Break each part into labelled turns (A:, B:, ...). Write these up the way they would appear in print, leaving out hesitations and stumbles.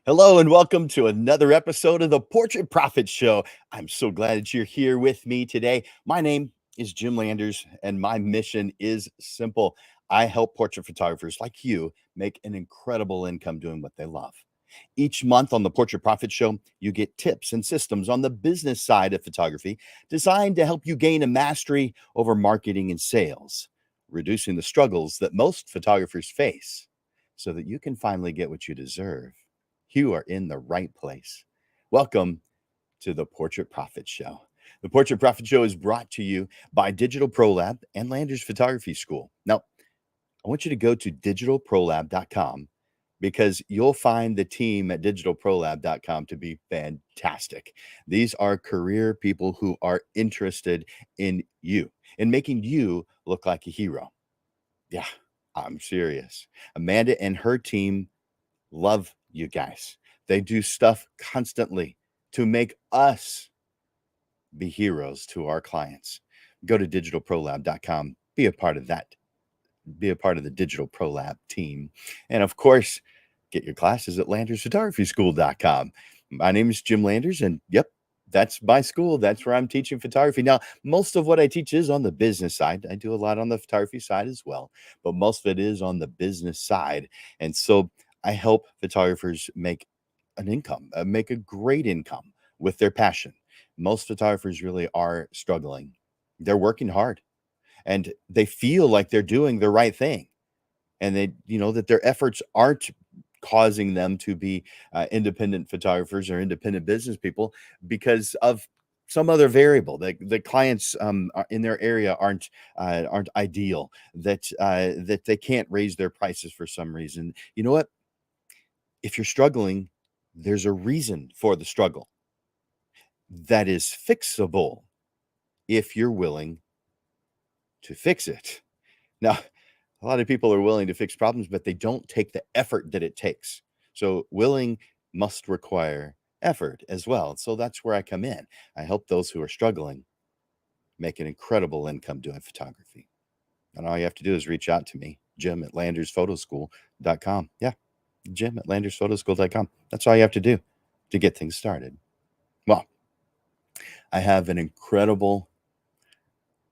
A: Hello and welcome to another episode of the Portrait Profit Show. I'm so glad that you're here with me today. My name is Jim Landers, and my mission is simple. I help portrait photographers like you make an incredible income doing what they love. Each month on the Portrait Profit Show, you get tips and systems on the business side of photography designed to help you gain a mastery over marketing and sales, reducing the struggles that most photographers face so that you can finally get what you deserve. You are in the right place. Welcome to the Portrait Profit Show. The Portrait Profit Show is brought to you by Digital Pro Lab and Landers Photography School. Now, I want you to go to digitalprolab.com because you'll find the team at digitalprolab.com to be fantastic. These are career people who are interested in you, in making you look like a hero. Yeah, I'm serious. Amanda and her team love you guys. They do stuff constantly to make us be heroes to our clients. Go to digitalprolab.com, be a part of that, be a part of the Digital Pro Lab team. And of course, get your classes at landersphotographyschool.com. My name is Jim Landers, and yep, that's my school. That's where I'm teaching photography. Now, most of what I teach is on the business side. I do a lot on the photography side as well, but most of it is on the business side. And so I help photographers make an income, make a great income with their passion. Most photographers really are struggling. They're working hard and they feel like they're doing the right thing, and that their efforts aren't causing them to be independent photographers or independent business people because of some other variable. The clients in their area aren't ideal, that they can't raise their prices for some reason. You know what? If you're struggling, there's a reason for the struggle that is fixable if you're willing to fix it. Now, a lot of people are willing to fix problems, but they don't take the effort that it takes. So, willing must require effort as well. So, that's where I come in. I help those who are struggling make an incredible income doing photography. And all you have to do is reach out to me, Jim at landersphotoschool.com. Yeah, Jim at landersphotoschool.com. That's all you have to do to get things started. Well, I have an incredible,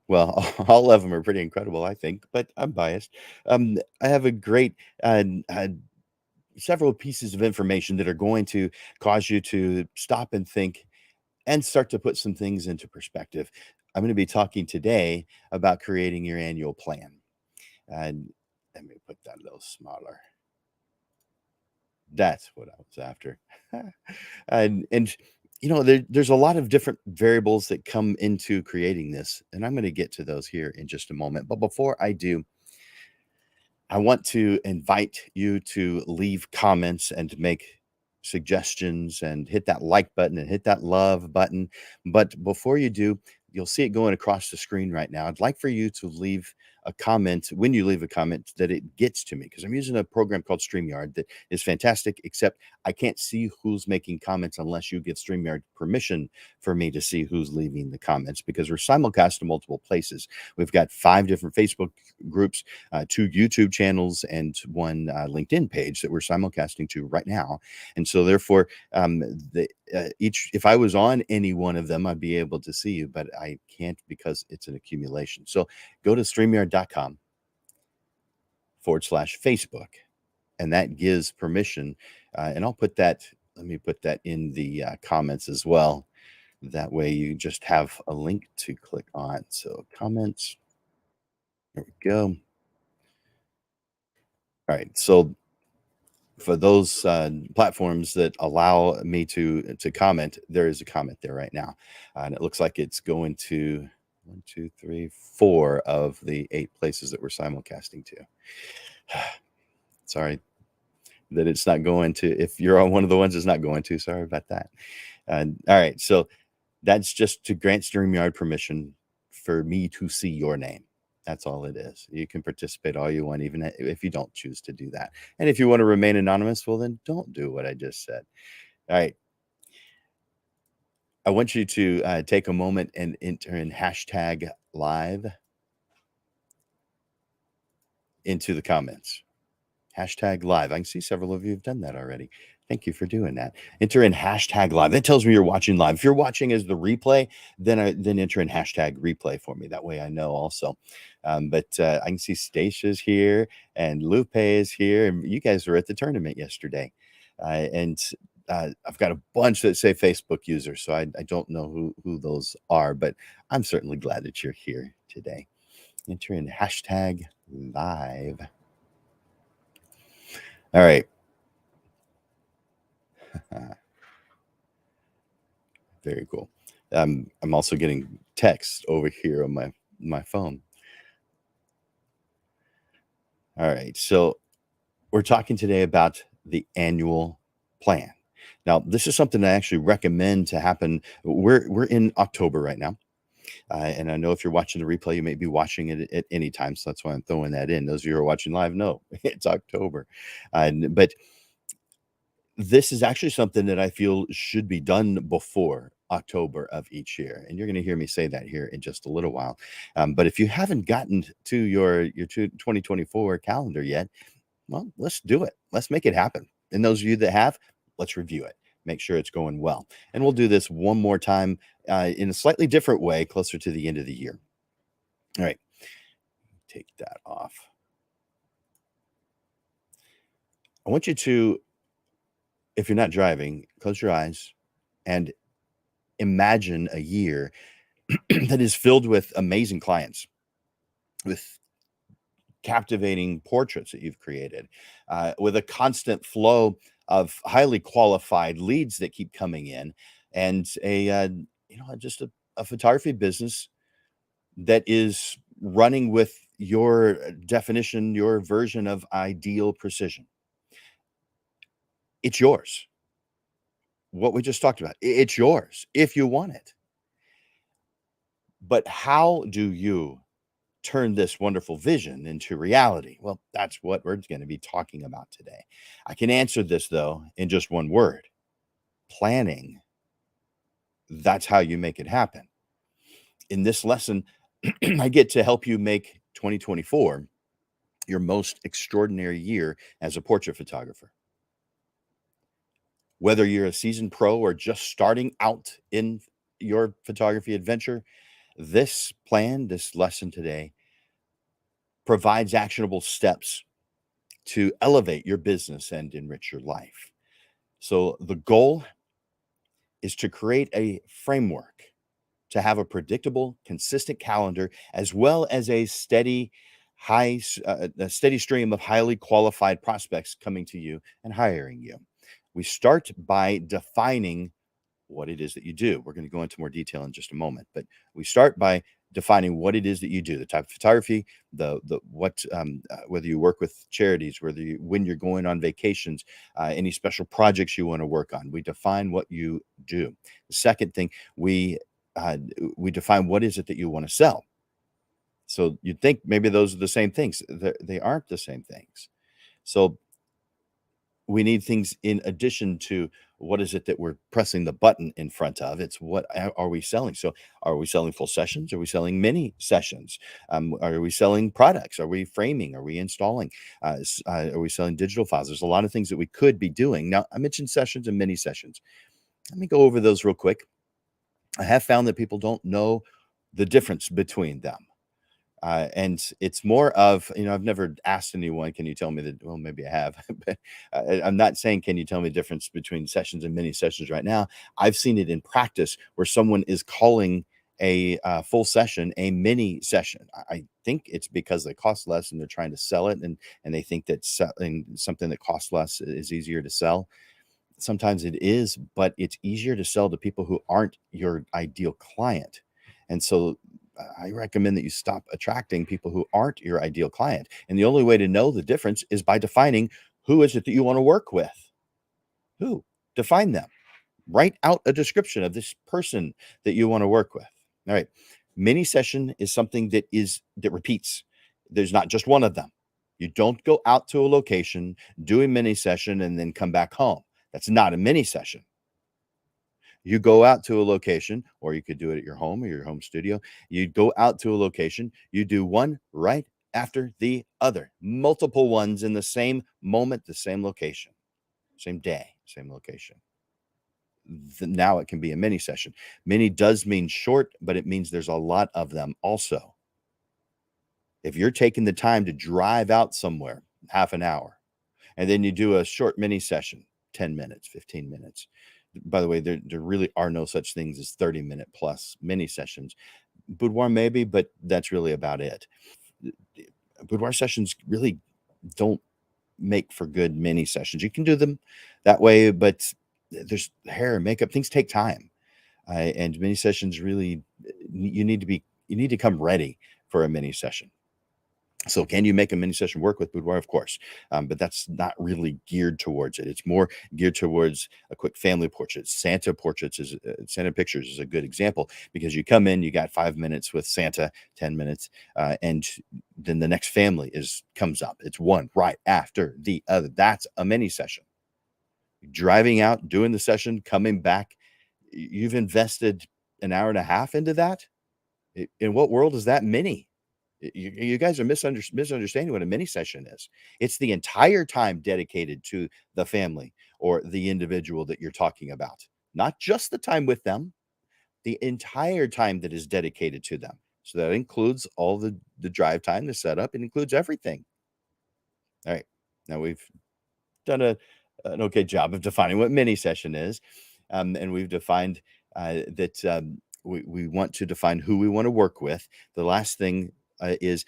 A: well, all of them are pretty incredible, I think, but I'm biased. I have a great several pieces of information that are going to cause you to stop and think and start to put some things into perspective. I'm going to be talking today about creating your annual plan. And let me put that a little smaller. That's what I was after. And there's a lot of different variables that come into creating this, and I'm going to get to those here in just a moment. But before I do, I want to invite you to leave comments and to make suggestions and hit that like button and hit that love button. But before you do, you'll see it going across the screen right now. I'd like for you to leave a comment. When you leave a comment, that it gets to me, because I'm using a program called StreamYard that is fantastic, except I can't see who's making comments unless you give StreamYard permission for me to see who's leaving the comments, because we're simulcast to multiple places. We've got 5 different Facebook groups, 2 YouTube channels, and 1 LinkedIn page that we're simulcasting to right now. And so therefore, if I was on any one of them, I'd be able to see you, but I can't because it's an accumulation. So go to StreamYard.com/Facebook, and that gives permission. And let me put that in the comments as well. That way you just have a link to click on. So comments, there we go. All right. So for those platforms that allow me to comment, there is a comment there right now, and it looks like it's going to 1, 2, 3, 4 of the 8 places that we're simulcasting to. Sorry that it's not going to. If you're on one of the ones it's not going to, sorry about that. All right, so that's just to grant StreamYard permission for me to see your name. That's all it is. You can participate all you want, even if you don't choose to do that. And if you want to remain anonymous, well, then don't do what I just said. All right. I want you to take a moment and enter in hashtag live into the comments. Hashtag live. I can see several of you have done that already. Thank you for doing that. Enter in hashtag live. That tells me you're watching live. If you're watching as the replay, then enter in hashtag replay for me. That way I know also. But I can see Stacia's here and Lupe is here, and you guys were at the tournament yesterday. And I've got a bunch that say Facebook users, so I don't know who those are, but I'm certainly glad that you're here today. Enter in hashtag live. All right. Very cool. I'm also getting text over here on my phone. All right. So we're talking today about the annual plan. Now, this is something I actually recommend to happen. We're in October right now. And I know if you're watching the replay, you may be watching it at any time. So that's why I'm throwing that in. Those of you who are watching live, no, it's October. But this is actually something that I feel should be done before October of each year. And you're going to hear me say that here in just a little while. But if you haven't gotten to your 2024 calendar yet, well, let's do it. Let's make it happen. And those of you that have, let's review it. Make sure it's going well. And we'll do this one more time in a slightly different way closer to the end of the year. All right. Take that off. I want you to, if you're not driving, close your eyes and imagine a year that is filled with amazing clients, with captivating portraits that you've created, with a constant flow of highly qualified leads that keep coming in, and just a photography business that is running with your definition, your version of ideal precision. It's yours. What we just talked about, it's yours if you want it. But how do you turn this wonderful vision into reality? Well, that's what we're going to be talking about today. I can answer this, though, in just one word: planning. That's how you make it happen. In this lesson, I get to help you make 2024 your most extraordinary year as a portrait photographer. Whether you're a seasoned pro or just starting out in your photography adventure, this plan, this lesson today, provides actionable steps to elevate your business and enrich your life. So the goal is to create a framework to have a predictable, consistent calendar, as well as a a steady stream of highly qualified prospects coming to you and hiring you. We start by defining what it is that you do. We're going to go into more detail in just a moment, but we start by defining what it is that you do, the type of photography, whether you work with charities, when you're going on vacations, any special projects you want to work on. We define what you do. The second thing, we define what is it that you want to sell. So you'd think maybe those are the same things. They aren't the same things. So we need things in addition to what is it that we're pressing the button in front of. It's what are we selling? So are we selling full sessions? Are we selling mini sessions? Are we selling products? Are we framing? Are we installing? Are we selling digital files? There's a lot of things that we could be doing. Now, I mentioned sessions and mini sessions. Let me go over those real quick. I have found that people don't know the difference between them. And it's more of, I've never asked anyone, can you tell me that? Well, maybe I have, but I'm not saying, can you tell me the difference between sessions and mini sessions right now? I've seen it in practice where someone is calling a full session a mini session. I think it's because they cost less and they're trying to sell it, and they think that selling something that costs less is easier to sell. Sometimes it is, but it's easier to sell to people who aren't your ideal client. And so I recommend that you stop attracting people who aren't your ideal client. And the only way to know the difference is by defining who is it that you want to work with. Who? Define them. Write out a description of this person that you want to work with. All right. Mini session is something that repeats. There's not just one of them. You don't go out to a location, do a mini session, and then come back home. That's not a mini session. You go out to a location, or you could do it at your home or your home studio. You go out to a location, you do one right after the other, multiple ones in the same moment, the same location, same day, same location. Now it can be a mini session. Mini does mean short, but it means there's a lot of them also. If you're taking the time to drive out somewhere, half an hour, and then you do a short mini session, 10 minutes, 15 minutes. By the way, there really are no such things as 30-minute plus mini sessions. Boudoir maybe, but that's really about it. Boudoir sessions really don't make for good mini sessions. You can do them that way, but there's hair and makeup, things take time. And mini sessions really, you need to come ready for a mini session. So can you make a mini session work with boudoir? Of course, but that's not really geared towards it. It's more geared towards a quick family portrait. Santa pictures is a good example, because you come in, you got 5 minutes with Santa, 10 minutes, and then the next family comes up. It's one right after the other. That's a mini session. Driving out, doing the session, coming back, you've invested an hour and a half into that. In what world is that mini? You guys are misunderstanding what a mini session is. It's the entire time dedicated to the family or the individual that you're talking about, not just the time with them, the entire time that is dedicated to them. So that includes all the drive time, the setup. It includes everything. All right. Now we've done an okay job of defining what mini session is, and we've defined that we want to define who we want to work with. The last thing is,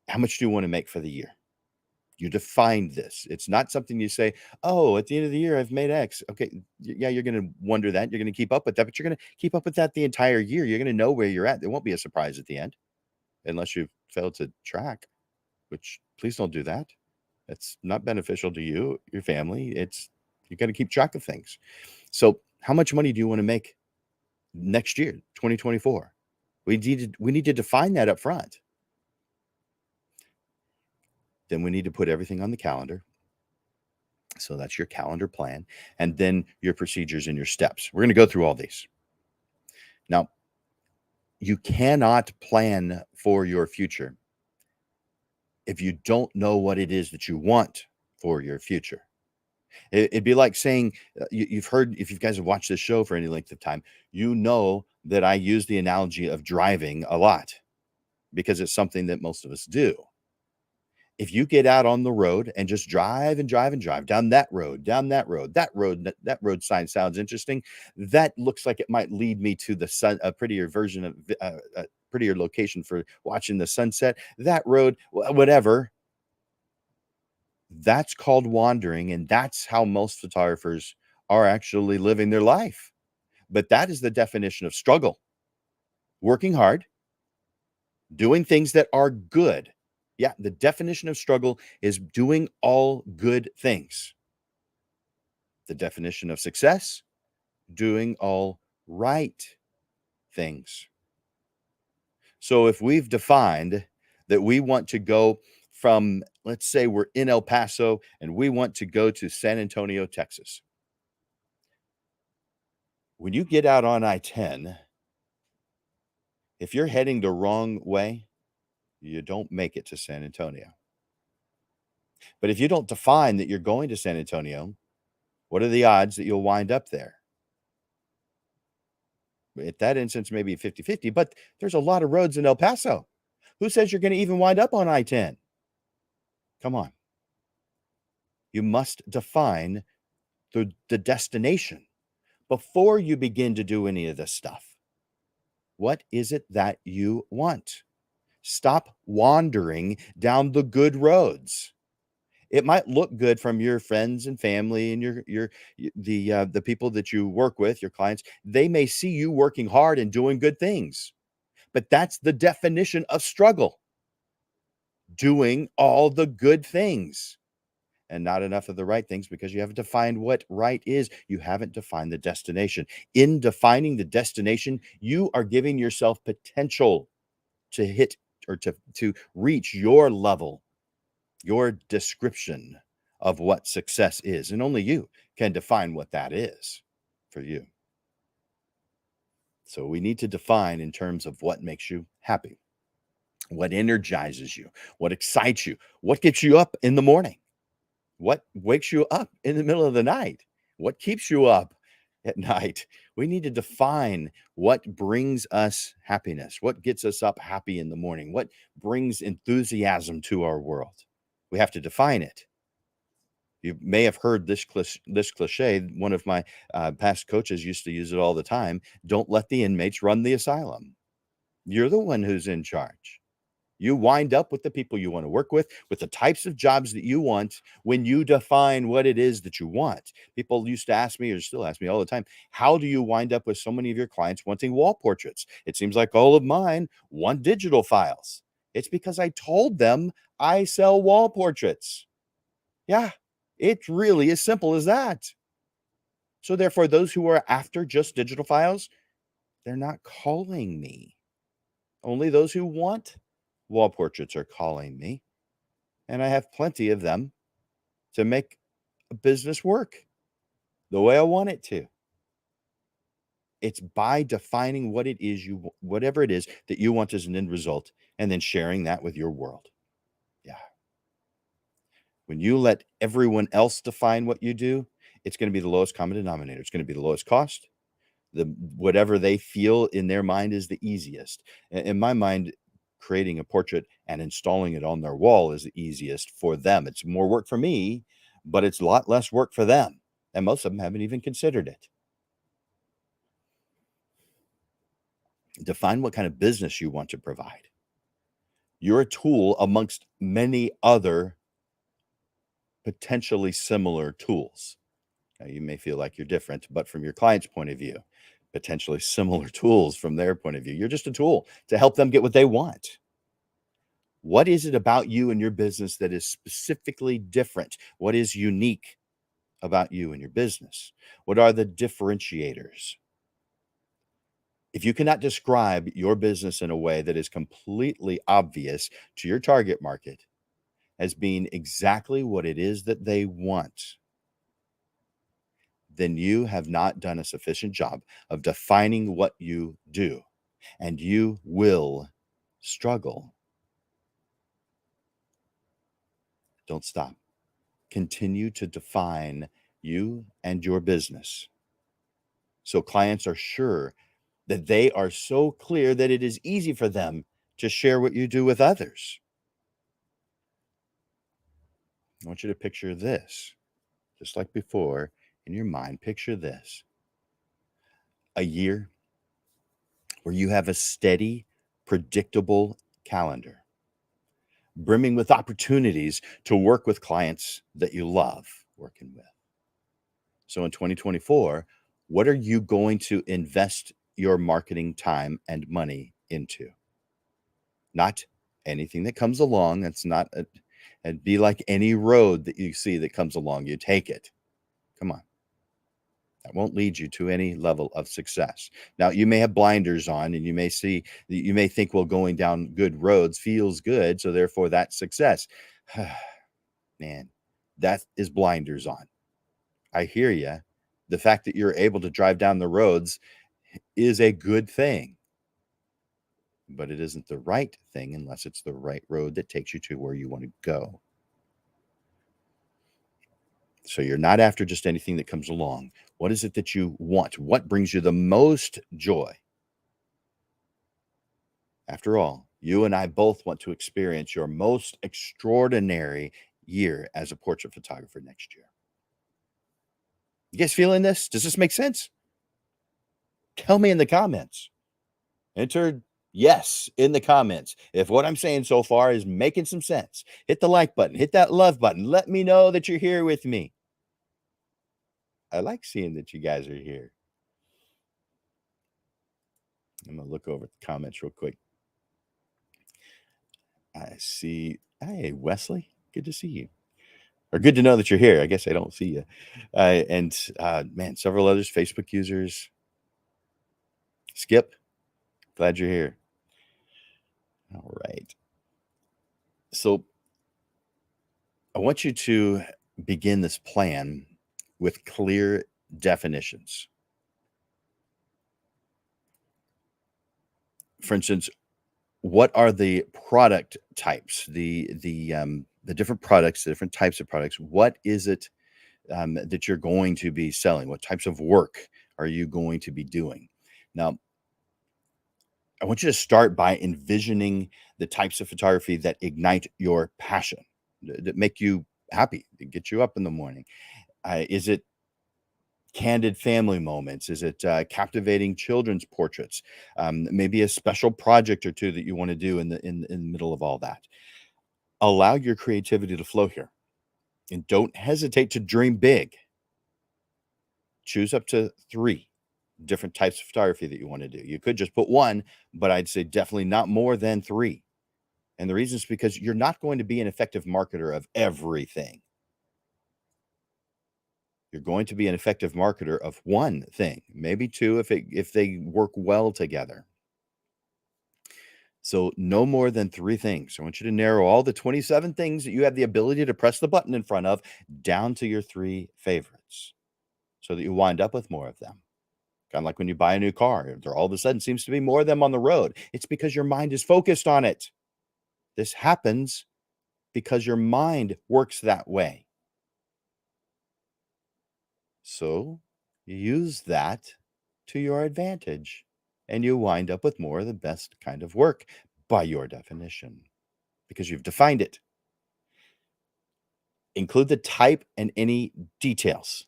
A: how much do you want to make for the year? You define this. It's not something you say, oh, at the end of the year, I've made X. Okay. Yeah, you're going to wonder that. You're going to keep up with that, but you're going to keep up with that the entire year. You're going to know where you're at. There won't be a surprise at the end unless you've failed to track, which please don't do that. It's not beneficial to you, your family. You got to keep track of things. So how much money do you want to make next year, 2024? We need to define that up front. Then we need to put everything on the calendar. So that's your calendar plan, and then your procedures and your steps. We're going to go through all these. Now, you cannot plan for your future if you don't know what it is that you want for your future. It'd be like saying, you've heard, if you guys have watched this show for any length of time, you know that I use the analogy of driving a lot because it's something that most of us do. If you get out on the road and just drive and drive and drive down that road, that road sign sounds interesting. That looks like it might lead me to the sun, a prettier version of a prettier location for watching the sunset. That road, whatever. That's called wandering, and that's how most photographers are actually living their life. But that is the definition of struggle. Working hard, doing things that are good. Yeah, the definition of struggle is doing all good things. The definition of success, doing all right things. So if we've defined that we want to go from, let's say we're in El Paso and we want to go to San Antonio, Texas. When you get out on I-10, if you're heading the wrong way, you don't make it to San Antonio. But if you don't define that you're going to San Antonio, what are the odds that you'll wind up there? At that instance, maybe 50-50, but there's a lot of roads in El Paso. Who says you're going to even wind up on I-10? Come on. You must define the destination before you begin to do any of this stuff. What is it that you want? Stop wandering down the good roads. It might look good from your friends and family and the people that you work with, your clients. They may see you working hard and doing good things, but that's the definition of struggle. Doing all the good things and not enough of the right things, because you haven't defined what right is. You haven't defined the destination. In defining the destination, you are giving yourself potential to hit or to reach your level, your description of what success is. And only you can define what that is for you. So we need to define in terms of what makes you happy, what energizes you, what excites you, what gets you up in the morning, what wakes you up in the middle of the night. What keeps you up at night? We need to define what brings us happiness, what gets us up happy in the morning, what brings enthusiasm to our world. We have to define it. You may have heard this cliche. One of my past coaches used to use it all the time. Don't let the inmates run the asylum. You're the one who's in charge. You wind up with the people you want to work with the types of jobs that you want when you define what it is that you want. People used to ask me, or still ask me all the time, how do you wind up with so many of your clients wanting wall portraits? It seems like all of mine want digital files. It's because I told them I sell wall portraits. Yeah, it's really as simple as that. So therefore, those who are after just digital files, they're not calling me. Only those who want wall portraits are calling me, and I have plenty of them to make a business work the way I want it to. It's by defining what it is whatever it is that you want as an end result, and then sharing that with your world. Yeah. When you let everyone else define what you do, it's going to be the lowest common denominator. It's going to be the lowest cost. Whatever they feel in their mind is the easiest. In my mind, creating a portrait and installing it on their wall is the easiest for them. It's more work for me, but it's a lot less work for them. And most of them haven't even considered it. Define what kind of business you want to provide. You're a tool amongst many other potentially similar tools. Now, you may feel like you're different, but from your client's point of view, potentially similar tools from their point of view. You're just a tool to help them get what they want. What is it about you and your business that is specifically different? What is unique about you and your business? What are the differentiators? If you cannot describe your business in a way that is completely obvious to your target market as being exactly what it is that they want, then you have not done a sufficient job of defining what you do, and you will struggle. Don't stop. Continue to define you and your business so clients are sure that they are so clear that it is easy for them to share what you do with others. I want you to picture this, just like before, in your mind. Picture this: a year where you have a steady, predictable calendar, brimming with opportunities to work with clients that you love working with. So in 2024, what are you going to invest your marketing time and money into? Not anything that comes along. That's not a, and be like any road that you see that comes along, you take it. Come on. That won't lead you to any level of success. Now, you may have blinders on and you may think, well, going down good roads feels good. So therefore that's success. Man, that is blinders on. I hear you. The fact that you're able to drive down the roads is a good thing, but it isn't the right thing unless it's the right road that takes you to where you want to go. So you're not after just anything that comes along. What is it that you want? What brings you the most joy? After all, you and I both want to experience your most extraordinary year as a portrait photographer next year. You guys feeling this? Does this make sense? Tell me in the comments. Enter yes in the comments if what I'm saying so far is making some sense. Hit the like button, hit that love button. Let me know that you're here with me. I like seeing that you guys are here. I'm going to look over the comments real quick. I see. Hey, Wesley. Good to see you. Or good to know that you're here. I guess I don't see you. And man, several others, Facebook users. Skip, glad you're here. All right. So I want you to begin this plan with clear definitions. For instance, what are the product types, the different products, the different types of products? What is it that you're going to be selling? What types of work are you going to be doing? Now, I want you to start by envisioning the types of photography that ignite your passion, that make you happy, that get you up in the morning. Is it candid family moments? Is it captivating children's portraits? Maybe a special project or two that you want to do in the middle of all that. Allow your creativity to flow here, and don't hesitate to dream big. Choose up to 3 different types of photography that you want to do. You could just put 1, but I'd say definitely not more than 3. And the reason is because you're not going to be an effective marketer of everything. You're going to be an effective marketer of 1 thing, maybe 2 if they work well together. So no more than 3 things. I want you to narrow all the 27 things that you have the ability to press the button in front of down to your 3 favorites so that you wind up with more of them. Kind of like when you buy a new car, there all of a sudden seems to be more of them on the road. It's because your mind is focused on it. This happens because your mind works that way. So you use that to your advantage, and you wind up with more of the best kind of work by your definition because you've defined it. Include the type and any details.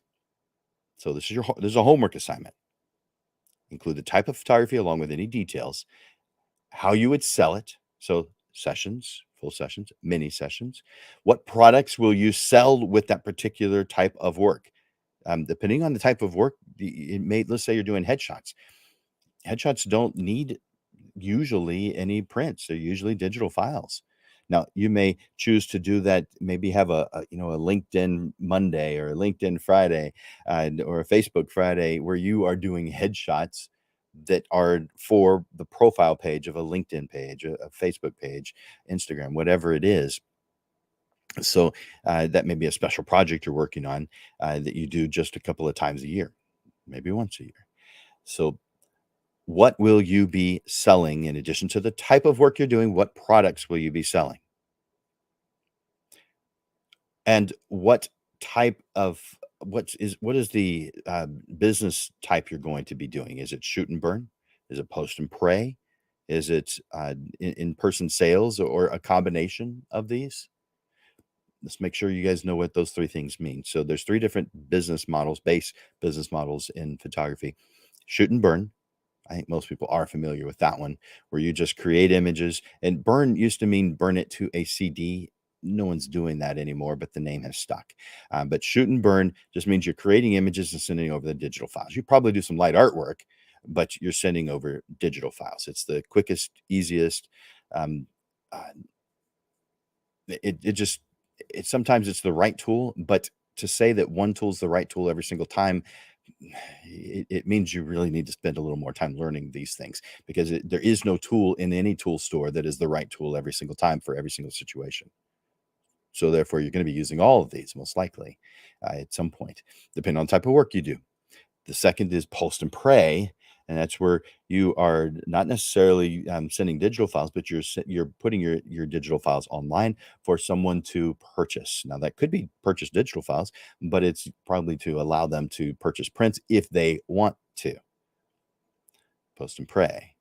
A: So this is a homework assignment. Include the type of photography along with any details, how you would sell it. So sessions, full sessions, mini sessions. What products will you sell with that particular type of work? Depending on the type of work, let's say you're doing headshots. Headshots don't need usually any prints. They're usually digital files. Now, you may choose to do that, maybe have a LinkedIn Monday or a LinkedIn Friday, or a Facebook Friday where you are doing headshots that are for the profile page of a LinkedIn page, a Facebook page, Instagram, whatever it is. So, that may be a special project you're working on, that you do just a couple of times a year, maybe once a year. So what will you be selling in addition to the type of work you're doing? What products will you be selling? And what is the business type you're going to be doing? Is it shoot and burn? Is it post and pray? Is it in-person sales or a combination of these? Let's make sure you guys know what those 3 things mean. So there's 3 different business models, base business models in photography. Shoot and burn. I think most people are familiar with that one, where you just create images. And burn used to mean burn it to a CD. No one's doing that anymore, but the name has stuck. But shoot and burn just means you're creating images and sending over the digital files. You probably do some light artwork, but you're sending over digital files. It's the quickest, easiest. Um, uh, it just sometimes it's the right tool, but to say that one tool is the right tool every single time, it means you really need to spend a little more time learning these things because there is no tool in any tool store that is the right tool every single time for every single situation. So therefore, you're going to be using all of these most likely at some point, depending on the type of work you do. The second is post and pray, and that's where you are not necessarily sending digital files, but you're putting your digital files online for someone to purchase. Now that could be purchase digital files, but it's probably to allow them to purchase prints if they want to. Post and pray.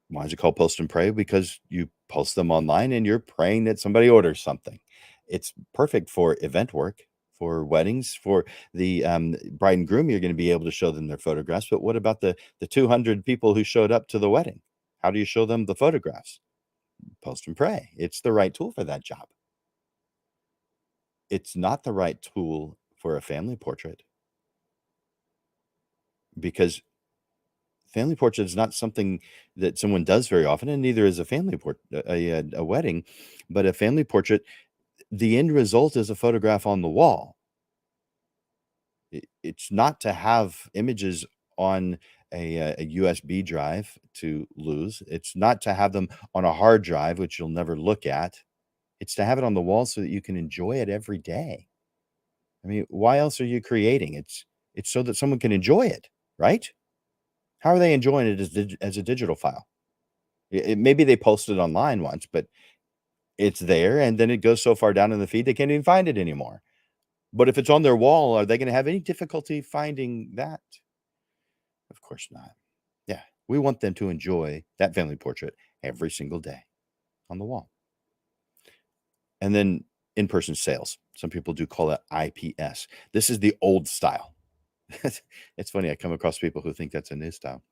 A: Why is it called post and pray? Because you post them online and you're praying that somebody orders something. It's perfect for event work, for weddings, for the bride and groom. You're going to be able to show them their photographs. But what about the 200 people who showed up to the wedding? How do you show them the photographs? Post and pray. It's the right tool for that job. It's not the right tool for a family portrait because family portrait is not something that someone does very often, and neither is a a wedding. But a family portrait, the end result is a photograph on the wall. It's not to have images on a USB drive to lose. It's not to have them on a hard drive, which you'll never look at. It's to have it on the wall so that you can enjoy it every day. I mean, why else are you creating? It's so that someone can enjoy it, right? How are they enjoying it as a digital file? Maybe they posted it online once, but it's there, and then it goes so far down in the feed they can't even find it anymore. But if it's on their wall, are they going to have any difficulty finding that? Of course not. Yeah, we want them to enjoy that family portrait every single day on the wall. And then in-person sales. Some people do call it IPS. This is the old style. It's funny. I come across people who think that's a new style.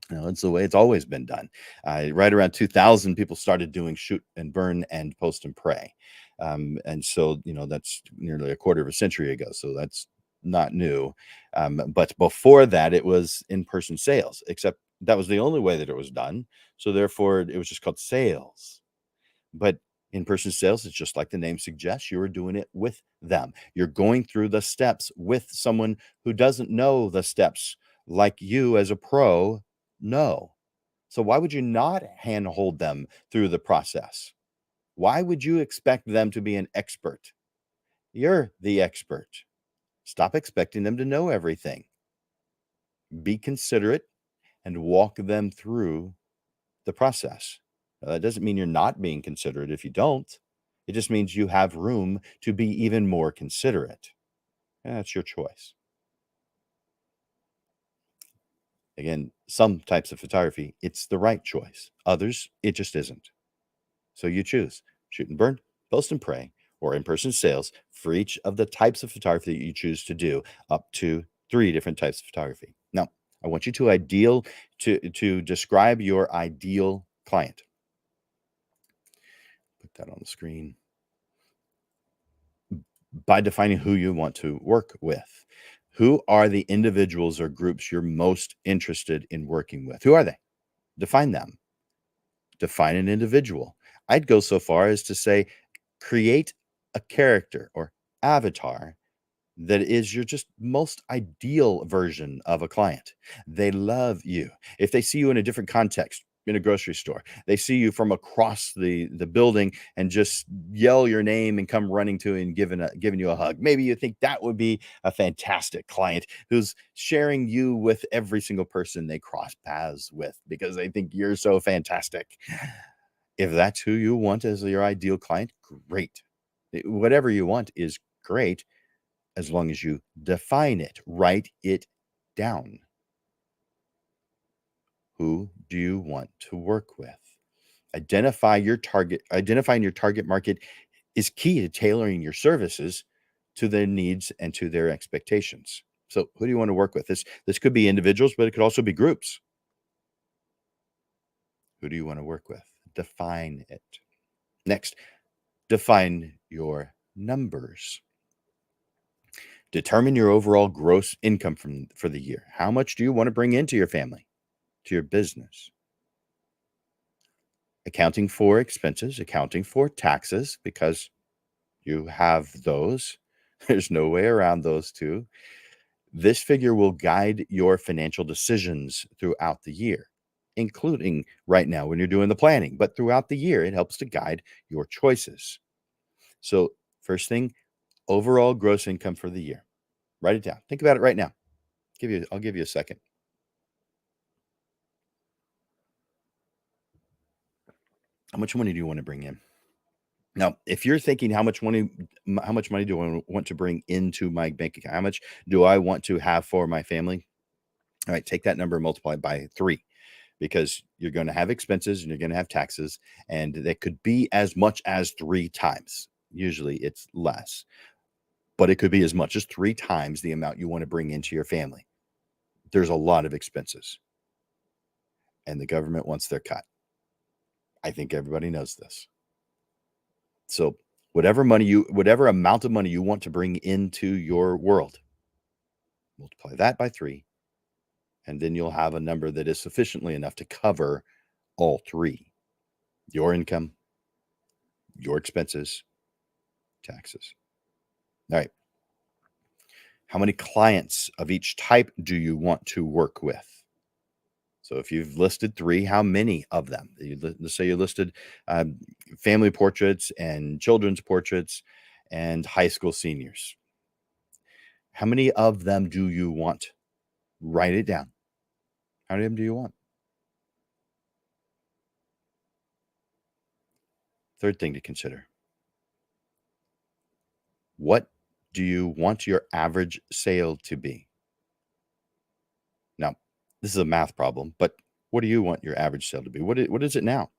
A: No, it's the way it's always been done. Right around 2000, people started doing shoot and burn and post and pray. And so, that's nearly a quarter of a century ago. So that's not new. But before that, it was in-person sales, except that was the only way that it was done. So therefore, it was just called sales. But in-person sales is just like the name suggests, you are doing it with them. You're going through the steps with someone who doesn't know the steps like you as a pro know. So why would you not handhold them through the process? Why would you expect them to be an expert? You're the expert. Stop expecting them to know everything. Be considerate and walk them through the process. Now, that doesn't mean you're not being considerate if you don't. It just means you have room to be even more considerate. And that's your choice. Again, some types of photography, it's the right choice. Others, it just isn't. So you choose shoot and burn, post and pray, or in-person sales for each of the types of photography that you choose to do, up to 3 different types of photography. Now, I want you to describe your ideal client. Put that on the screen. By defining who you want to work with. Who are the individuals or groups you're most interested in working with? Who are they? Define them. Define an individual. I'd go so far as to say, create a character or avatar that is your just most ideal version of a client. They love you. If they see you in a different context, in a grocery store, they see you from across the building and just yell your name and come running to you and giving you a hug. Maybe you think that would be a fantastic client who's sharing you with every single person they cross paths with because they think you're so fantastic. If that's who you want as your ideal client, great. Whatever you want is great as long as you define it, write it down. Who do you want to work with? Identifying your target market is key to tailoring your services to their needs and to their expectations. So, who do you want to work with? This could be individuals, but it could also be groups. Who do you want to work with? Define it. Next, define your numbers. Determine your overall gross income for the year. How much do you want to bring into your family, to your business? Accounting for expenses, accounting for taxes, because you have those. There's no way around those two. This figure will guide your financial decisions throughout the year, including right now when you're doing the planning, but throughout the year, it helps to guide your choices. So, first thing, overall gross income for the year. Write it down. Think about it right now. I'll give you a second. How much money do you want to bring in? Now, if you're thinking how much money do I want to bring into my bank account? How much do I want to have for my family? All right, take that number and multiply it by 3 because you're going to have expenses and you're going to have taxes, and that could be as much as 3 times. Usually it's less, but it could be as much as 3 times the amount you want to bring into your family. There's a lot of expenses, and the government wants their cut. I think everybody knows this. So whatever amount of money you want to bring into your world, multiply that by 3, and then you'll have a number that is sufficiently enough to cover all 3: your income, your expenses, taxes. All right. How many clients of each type do you want to work with? So if you've listed 3, how many of them? Let's say you listed family portraits and children's portraits and high school seniors. How many of them do you want? Write it down. How many of them do you want? Third thing to consider. What do you want your average sale to be? Now, this is a math problem, but what do you want your average sale to be? What is it now?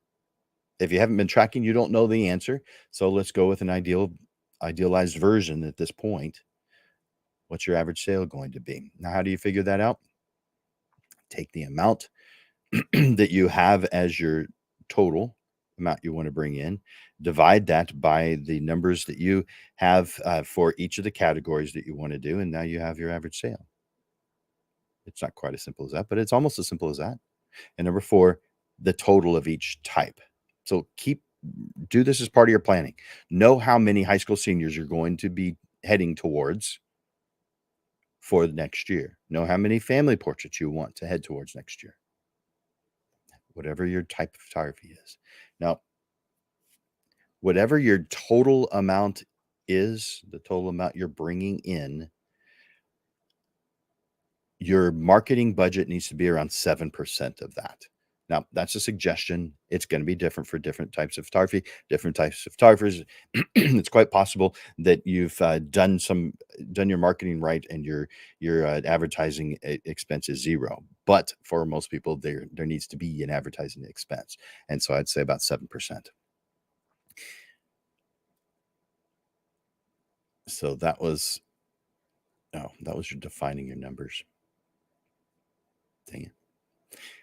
A: If you haven't been tracking, you don't know the answer. So let's go with an idealized version at this point. What's your average sale going to be? Now, how do you figure that out? Take the amount that you have as your total amount you want to bring in, divide that by the numbers that you have for each of the categories that you want to do, and now you have your average sale. It's not quite as simple as that, but it's almost as simple as that. And number four, the total of each type. So do this as part of your planning. Know how many high school seniors you're going to be heading towards for the next year. Know how many family portraits you want to head towards next year. Whatever your type of photography is. Now, whatever your total amount is, the total amount you're bringing in, your marketing budget needs to be around 7% of that. Now, that's a suggestion. It's going to be different for different types of photography, different types of photographers. It's quite possible that you've done your marketing right, and your advertising expense is zero. But for most people, there needs to be an advertising expense, and so I'd say about 7%. So that was your defining your numbers. Dang it.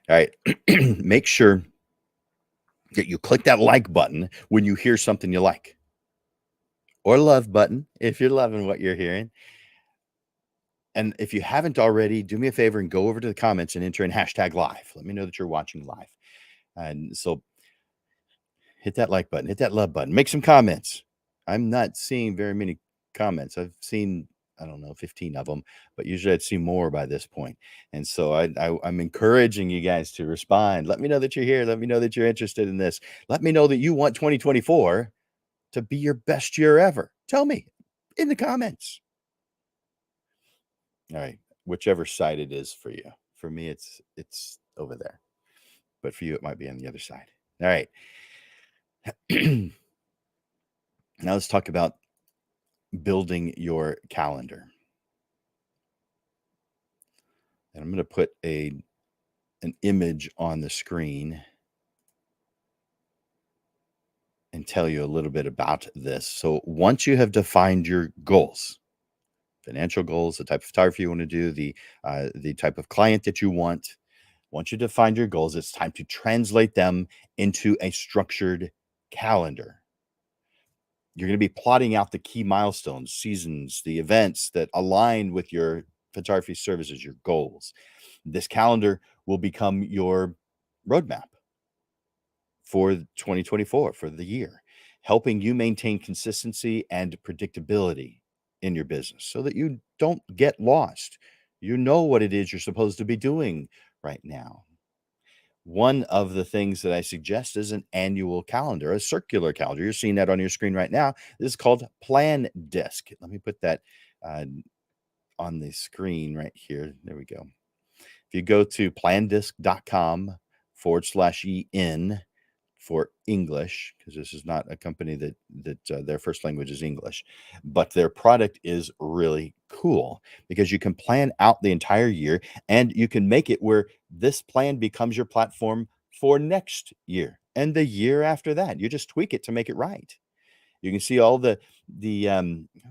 A: All right. Make sure that you click that like button when you hear something you like, or love button if you're loving what you're hearing. And if you haven't already, do me a favor and go over to the comments and enter in #live. Let me know that you're watching live. And so hit that like button, hit that love button, make some comments. I'm not seeing very many comments. I've seen, I don't know, 15 of them, but usually I'd see more by this point. And so I'm encouraging you guys to respond. Let me know that you're here. Let me know that you're interested in this. Let me know that you want 2024 to be your best year ever. Tell me in the comments. All right, whichever side it is for you. For me, it's over there, but for you, it might be on the other side. All right. Now let's talk about building your calendar. And I'm going to put an image on the screen and tell you a little bit about this. So once you have defined your goals, financial goals, the type of photography you want to do, the type of client that you want, once you define your goals, it's time to translate them into a structured calendar. You're going to be plotting out the key milestones, seasons, the events that align with your photography services, your goals. This calendar will become your roadmap for 2024, for the year, helping you maintain consistency and predictability in your business so that you don't get lost. You know what it is you're supposed to be doing right now. One of the things that I suggest is an annual calendar, a circular calendar. You're seeing that on your screen right now. This is called PlanDisc. Let me put that on the screen right here. There we go. If you go to plandisc.com/en for English, because this is not a company that their first language is English, but their product is really cool because you can plan out the entire year, and you can make it where this plan becomes your platform for next year and the year after that. You just tweak it to make it right. You can see all let me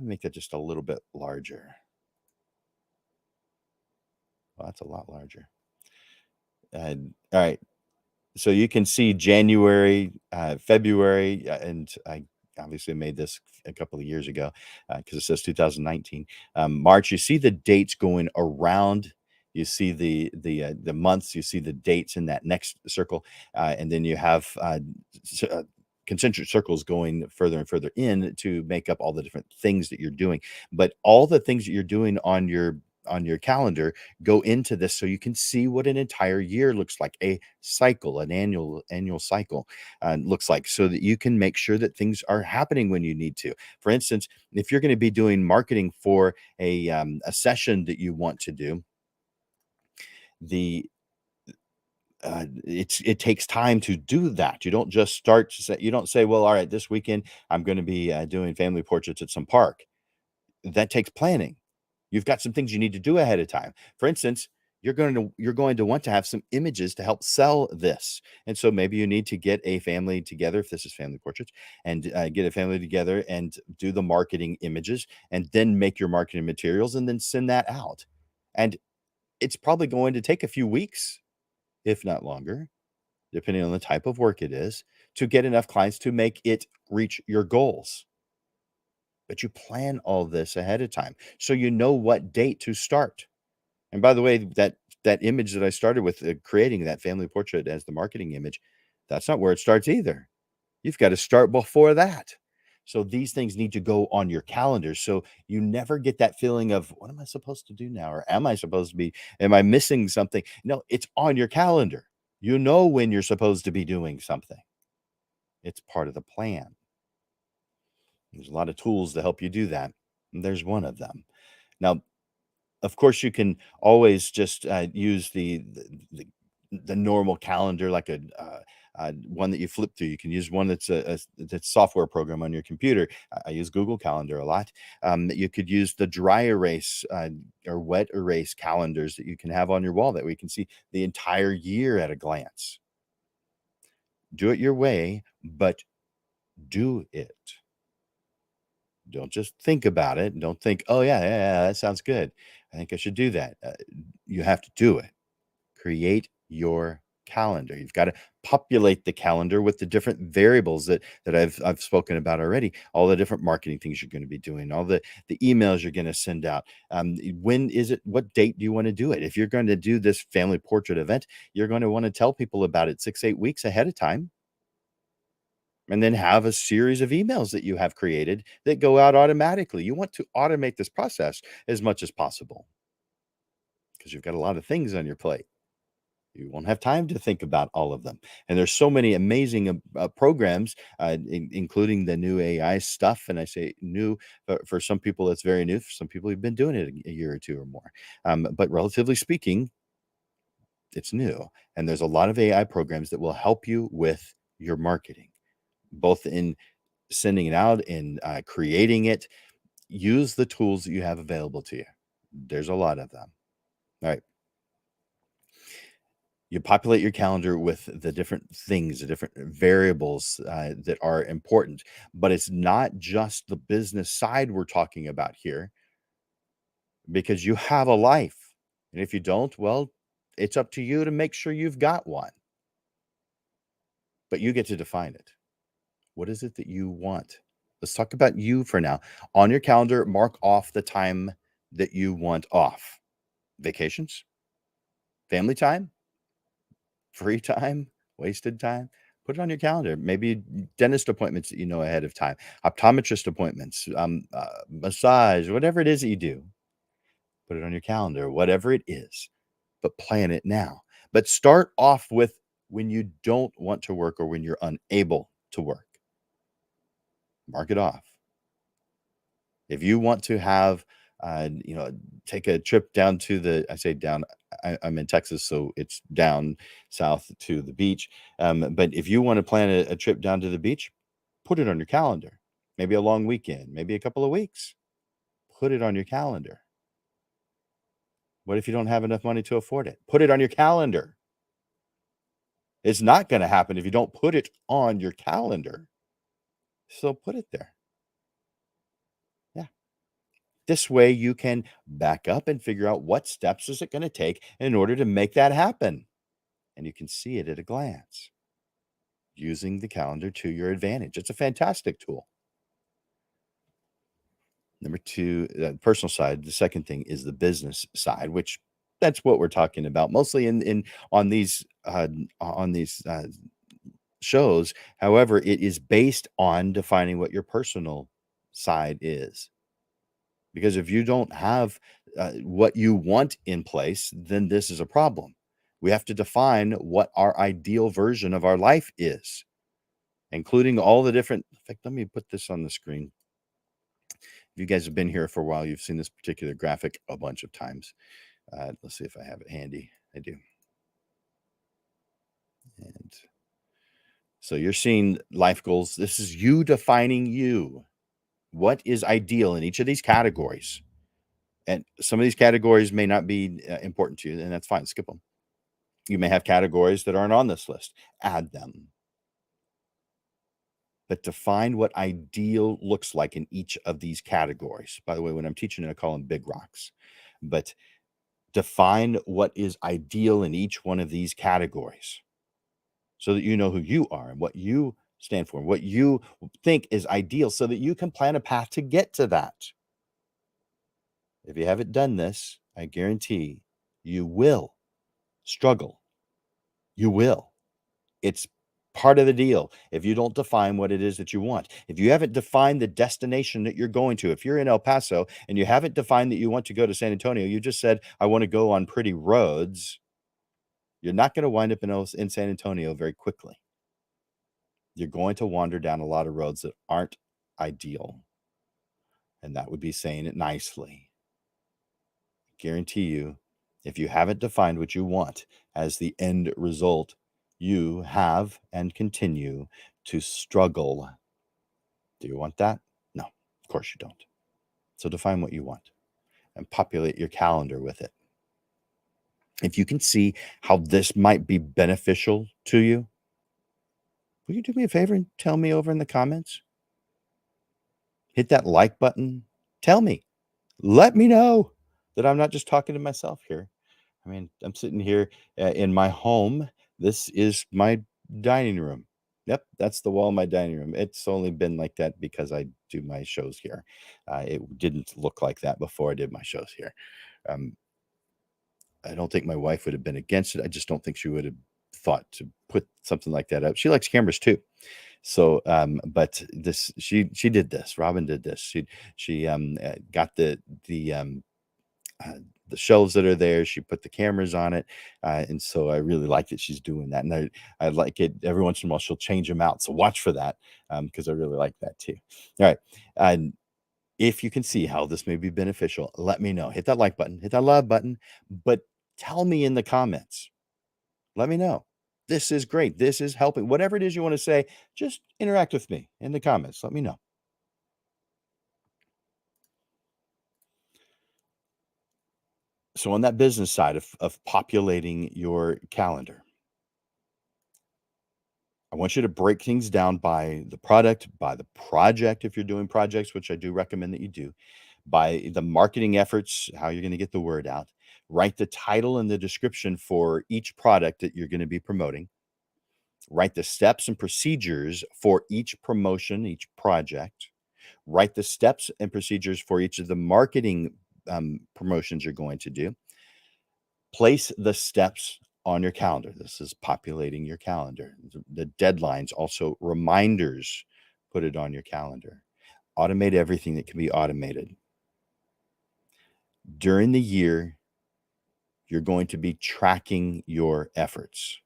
A: make that just a little bit larger. Well, that's a lot larger. All right. So you can see January, February, and I obviously made this a couple of years ago because it says 2019. March, you see the dates going around. You see the months. You see the dates in that next circle, and then you have concentric circles going further and further in to make up all the different things that you're doing. But all the things that you're doing on your calendar go into this so you can see what an entire year looks like, a cycle, an annual cycle looks like, so that you can make sure that things are happening when you need to. For instance, if you're going to be doing marketing for a session that you want to do, it takes time to do that. You don't just you don't say, well, all right, this weekend I'm going to be doing family portraits at some park. that takes planning. You've got some things you need to do ahead of time. For instance, you're going to want to have some images to help sell this. And so maybe you need to get a family together, if this is family portraits, and get a family together and do the marketing images, and then make your marketing materials and then send that out. And it's probably going to take a few weeks, if not longer, depending on the type of work it is, to get enough clients to make it reach your goals. But you plan all this ahead of time so you know what date to start. And by the way, that image that I started with, creating that family portrait as the marketing image, that's not where it starts either. You've got to start before that. So these things need to go on your calendar so you never get that feeling of, what am I supposed to do now? Or am I supposed to be, am I missing something? No, it's on your calendar. You know when you're supposed to be doing something. It's part of the plan. There's a lot of tools to help you do that. And there's one of them. Now, of course, you can always just use the normal calendar, like one that you flip through. You can use one that's software program on your computer. I use Google Calendar a lot. You could use the dry erase or wet erase calendars that you can have on your wall, that we can see the entire year at a glance. Do it your way, but do it. Don't just think about it. Don't think, oh, yeah, yeah, yeah, that sounds good. I think I should do that. You have to do it. Create your calendar. You've got to populate the calendar with the different variables that I've spoken about already. All the different marketing things you're going to be doing, all the emails you're going to send out. When is it? What date do you want to do it? If you're going to do this family portrait event, you're going to want to tell people about it 6-8 weeks ahead of time, and then have a series of emails that you have created that go out automatically. You want to automate this process as much as possible, because you've got a lot of things on your plate. You won't have time to think about all of them. And there's so many amazing programs, including the new AI stuff. And I say new, for some people, it's very new. For some people, who've been doing it a year or two or more. But relatively speaking, it's new. And there's a lot of AI programs that will help you with your marketing, both in sending it out and creating it. Use the tools that you have available to you. There's a lot of them. All right. You populate your calendar with the different things, the different variables that are important. But it's not just the business side we're talking about here, because you have a life. And if you don't, well, it's up to you to make sure you've got one. But you get to define it. What is it that you want? Let's talk about you for now. On your calendar, mark off the time that you want off. Vacations, family time, free time, wasted time. Put it on your calendar. Maybe dentist appointments that you know ahead of time, optometrist appointments, massage, whatever it is that you do. Put it on your calendar, whatever it is, but plan it now. But start off with when you don't want to work or when you're unable to work. Mark it off. If you want to have, take a trip down to I say down, I'm in Texas, so it's down south to the beach. But if you want to plan a trip down to the beach, put it on your calendar. Maybe a long weekend, maybe a couple of weeks. Put it on your calendar. What if you don't have enough money to afford it? Put it on your calendar. It's not going to happen if you don't put it on your calendar. So put it there. Yeah. This way you can back up and figure out what steps is it going to take in order to make that happen. And you can see it at a glance using the calendar to your advantage. It's a fantastic tool. Number two, personal side. The second thing is the business side, which that's what we're talking about mostly in on these shows. However, it is based on defining what your personal side is. Because if you don't have what you want in place, then this is a problem. We have to define what our ideal version of our life is, including all the different. In fact, let me put this on the screen. If you guys have been here for a while, you've seen this particular graphic a bunch of times. Let's see if I have it handy. I do. And so you're seeing life goals. This is you defining you. What is ideal in each of these categories? And some of these categories may not be important to you, and that's fine. Skip them. You may have categories that aren't on this list. Add them. But define what ideal looks like in each of these categories. By the way, when I'm teaching it, I call them big rocks. But define what is ideal in each one of these categories so that you know who you are and what you stand for, what you think is ideal, so that you can plan a path to get to that. If you haven't done this, I guarantee you will struggle. You will. It's part of the deal. If you don't define what it is that you want, if you haven't defined the destination that you're going to, if you're in El Paso and you haven't defined that you want to go to San Antonio, you just said, I want to go on pretty roads, you're not going to wind up in San Antonio very quickly. You're going to wander down a lot of roads that aren't ideal. And that would be saying it nicely. Guarantee you, if you haven't defined what you want as the end result, you have and continue to struggle. Do you want that? No, of course you don't. So define what you want and populate your calendar with it. If you can see how this might be beneficial to you, will you do me a favor and tell me over in the comments? Hit that like button. Tell me. Let me know that I'm not just talking to myself here. I mean, I'm sitting here in my home. This is my dining room. Yep, that's the wall of my dining room. It's only been like that because I do my shows here. It didn't look like that before I did my shows here. Um, I don't think my wife would have been against it. I just don't think she would have thought to put something like that up. She likes cameras too. So, but this she did this. Robin did this. She got uh, the shelves that are there. She put the cameras on it, and so I really like that she's doing that. And I like it every once in a while. She'll change them out, so watch for that because I really like that too. All right, and if you can see how this may be beneficial, let me know. Hit that like button, hit that love button, but tell me in the comments. Let me know. This is great. This is helping. Whatever it is you want to say, just interact with me in the comments. Let me know. So on that business side of populating your calendar, I want you to break things down by the product, by the project, if you're doing projects, which I do recommend that you do, by the marketing efforts, how you're going to get the word out. Write the title and the description for each product that you're going to be promoting. Write the steps and procedures for each promotion, each project. Write the steps and procedures for each of the marketing promotions you're going to do. Place the steps on your calendar. This is populating your calendar. The deadlines, also reminders, put it on your calendar. Automate everything that can be automated. During the year, you're going to be tracking your efforts.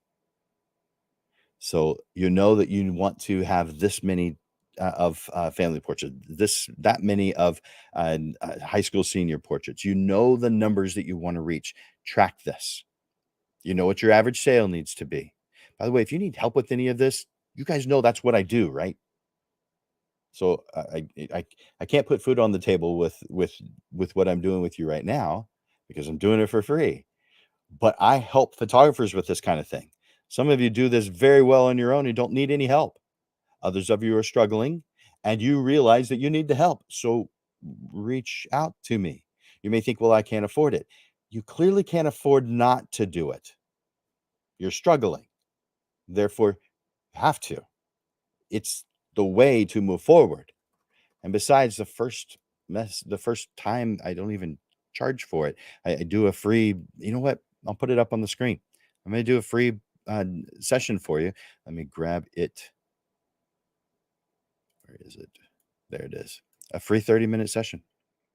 A: So you know that you want to have this many of family portraits, that many of high school senior portraits. You know the numbers that you want to reach. Track this. You know what your average sale needs to be. By the way, if you need help with any of this, you guys know that's what I do, right? So I can't put food on the table with what I'm doing with you right now because I'm doing it for free. But I help photographers with this kind of thing. Some of you do this very well on your own and don't need any help. Others of you are struggling and you realize that you need the help. So reach out to me. You may think, well, I can't afford it. You clearly can't afford not to do it. You're struggling. Therefore, you have to. It's the way to move forward. And besides, the first time I don't even charge for it. I do a free, you know what? I'll put it up on the screen. I'm going to do a free session for you. Let me grab it. Where is it? There it is. A free 30-minute session.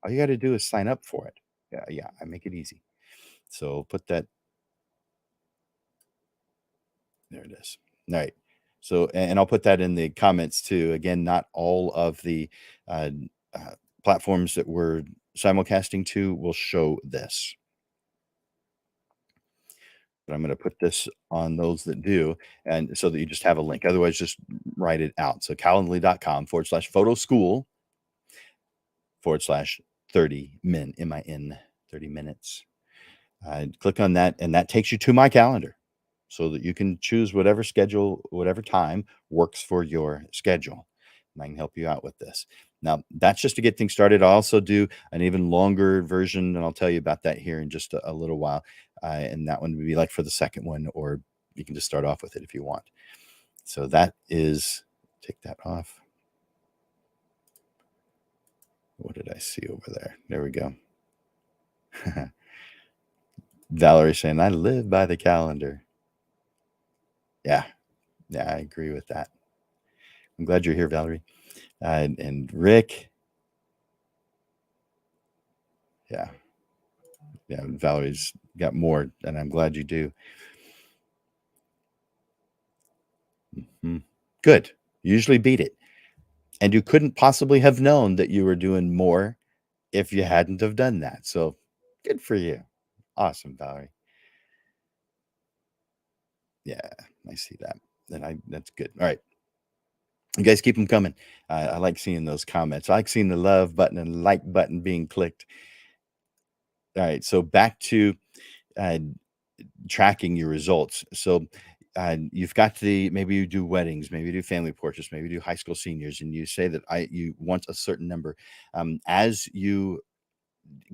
A: All you got to do is sign up for it. Yeah, I make it easy. So put that. There it is. All right. So, and I'll put that in the comments too. Again, not all of the uh, platforms that we're simulcasting to will show this. But I'm going to put this on those that do, and so that you just have a link. Otherwise, just write it out. So calendly.com/photo school. /30min, M-I-N, 30 minutes. Click on that, and that takes you to my calendar so that you can choose whatever schedule, whatever time works for your schedule. And I can help you out with this. Now, that's just to get things started. I also do an even longer version, and I'll tell you about that here in just a little while. And that one would be like for the second one, or you can just start off with it if you want. So that is, take that off. What did I see over there? There we go. Valerie saying, I live by the calendar. Yeah, I agree with that. I'm glad you're here, Valerie. And Rick. Yeah, Valerie's got more, and I'm glad you do. Good. You usually beat it. And you couldn't possibly have known that you were doing more if you hadn't have done that. So good for you. Awesome, Valerie. Yeah, I see that. That's good. All right. You guys keep them coming. I like seeing those comments. I like seeing the love button and like button being clicked. All right. So back to uh, tracking your results. So you've got maybe you do weddings, maybe you do family portraits, maybe you do high school seniors, and you say that you want a certain number. As you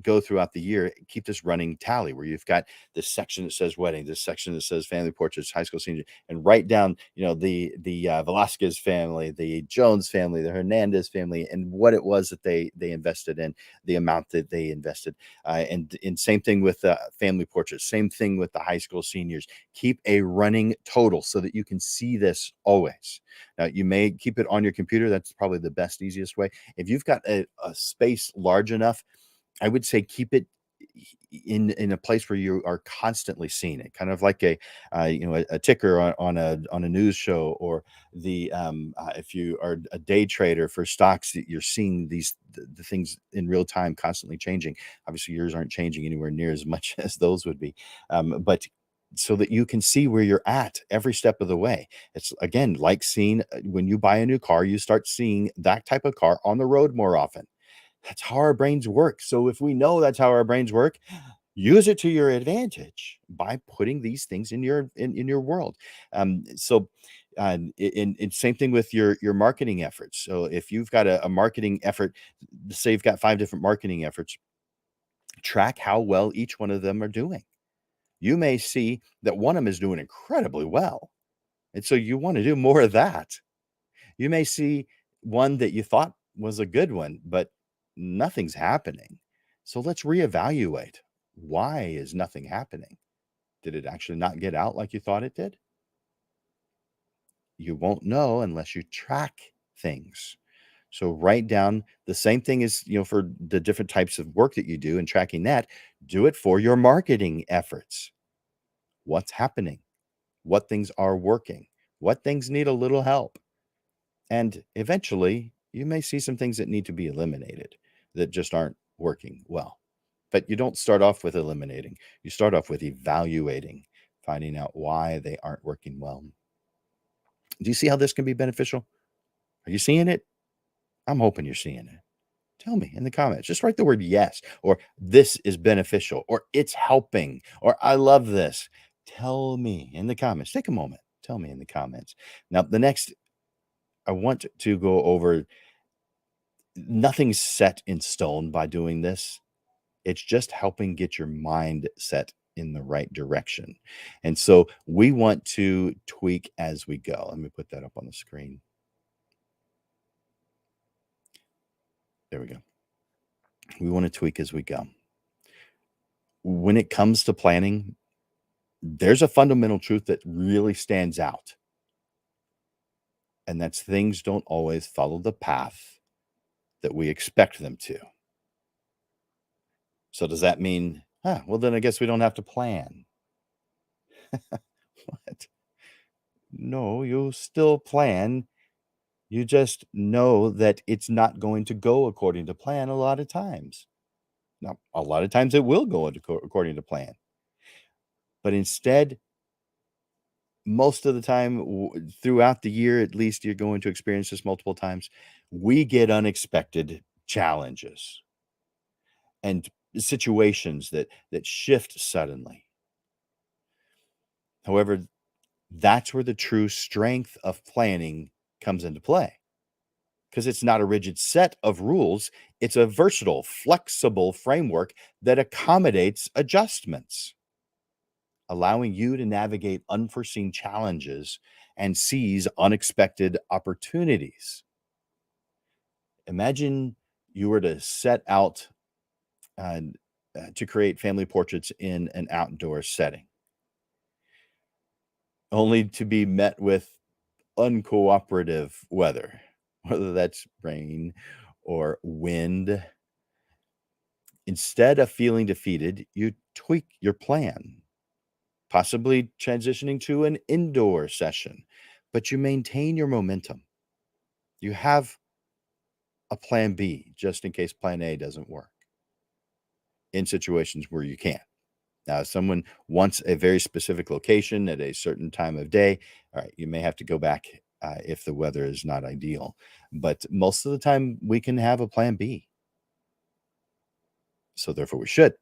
A: go throughout the year, keep this running tally where you've got this section that says wedding, this section that says family portraits, high school senior, and write down, the Velasquez family, the Jones family, the Hernandez family, and what it was that they invested in, the amount that they invested, and same thing with family portraits, same thing with the high school seniors. Keep a running total so that you can see this always. Now, you may keep it on your computer. That's probably the best, easiest way. If you've got a space large enough, I would say keep it in a place where you are constantly seeing it, kind of like a ticker on a news show, or if you are a day trader for stocks, that you're seeing the things in real time, constantly changing. Obviously, yours aren't changing anywhere near as much as those would be, but so that you can see where you're at every step of the way. It's again like seeing when you buy a new car, you start seeing that type of car on the road more often. That's how our brains work. So if we know that's how our brains work, use it to your advantage by putting these things in your world. In same thing with your marketing efforts. So if you've got a marketing effort, say you've got 5 different marketing efforts, track how well each one of them are doing. You may see that one of them is doing incredibly well, and so you want to do more of that. You may see one that you thought was a good one, but nothing's happening. So let's reevaluate. Why is nothing happening? Did it actually not get out like you thought it did? You won't know unless you track things. So write down the same thing as, for the different types of work that you do and tracking that, do it for your marketing efforts. What's happening? What things are working? What things need a little help? And eventually, you may see some things that need to be eliminated that just aren't working well. But you don't start off with eliminating, you start off with evaluating, finding out why they aren't working well. Do you see how this can be beneficial? Are you seeing it? I'm hoping you're seeing it. Tell me in the comments. Just write the word yes, or this is beneficial, or it's helping, or I love this. Tell me in the comments. Take a moment. Tell me in the comments. Now, the next, I want to go over, nothing's set in stone by doing this. It's just helping get your mind set in the right direction. And so we want to tweak as we go. Let me put that up on the screen. There we go. We want to tweak as we go. When it comes to planning, there's a fundamental truth that really stands out. And that's things don't always follow the path that we expect them to. So does that mean, well, then I guess we don't have to plan? What? No, you'll still plan. You just know that it's not going to go according to plan a lot of times. Now, a lot of times it will go according to plan. But instead, most of the time, throughout the year, at least you're going to experience this multiple times, we get unexpected challenges and situations that shift suddenly. However, that's where the true strength of planning comes into play because it's not a rigid set of rules, it's a versatile, flexible framework that accommodates adjustments, allowing you to navigate unforeseen challenges and seize unexpected opportunities. Imagine you were to set out and to create family portraits in an outdoor setting, only to be met with uncooperative weather, whether that's rain or wind. Instead of feeling defeated, you tweak your plan, possibly transitioning to an indoor session, but you maintain your momentum. You have a plan B just in case plan A doesn't work in situations where you can't. Now, if someone wants a very specific location at a certain time of day, all right, you may have to go back if the weather is not ideal. But most of the time, we can have a plan B. So, therefore, we should.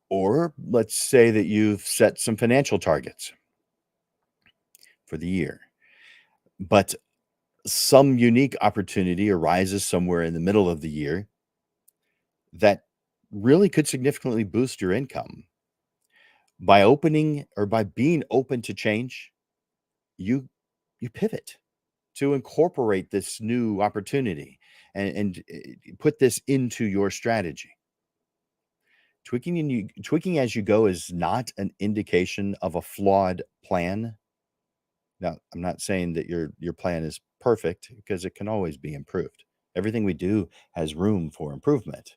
A: Or let's say that you've set some financial targets for the year, but some unique opportunity arises somewhere in the middle of the year that really could significantly boost your income. By opening or by being open to change, you you pivot to incorporate this new opportunity and put this into your strategy. Tweaking as you go is not an indication of a flawed plan. Now, I'm not saying that your plan is perfect because it can always be improved. Everything we do has room for improvement.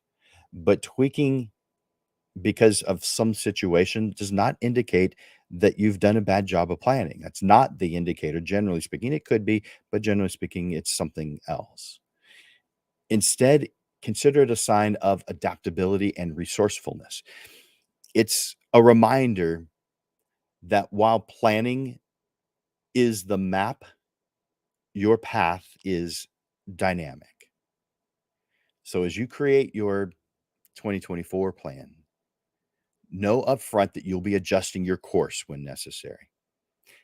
A: But tweaking because of some situation does not indicate that you've done a bad job of planning. That's not the indicator, generally speaking. It could be, but generally speaking, it's something else. Instead, consider it a sign of adaptability and resourcefulness. It's a reminder that while planning is the map, your path is dynamic. So as you create your 2024 plan, know upfront that you'll be adjusting your course when necessary.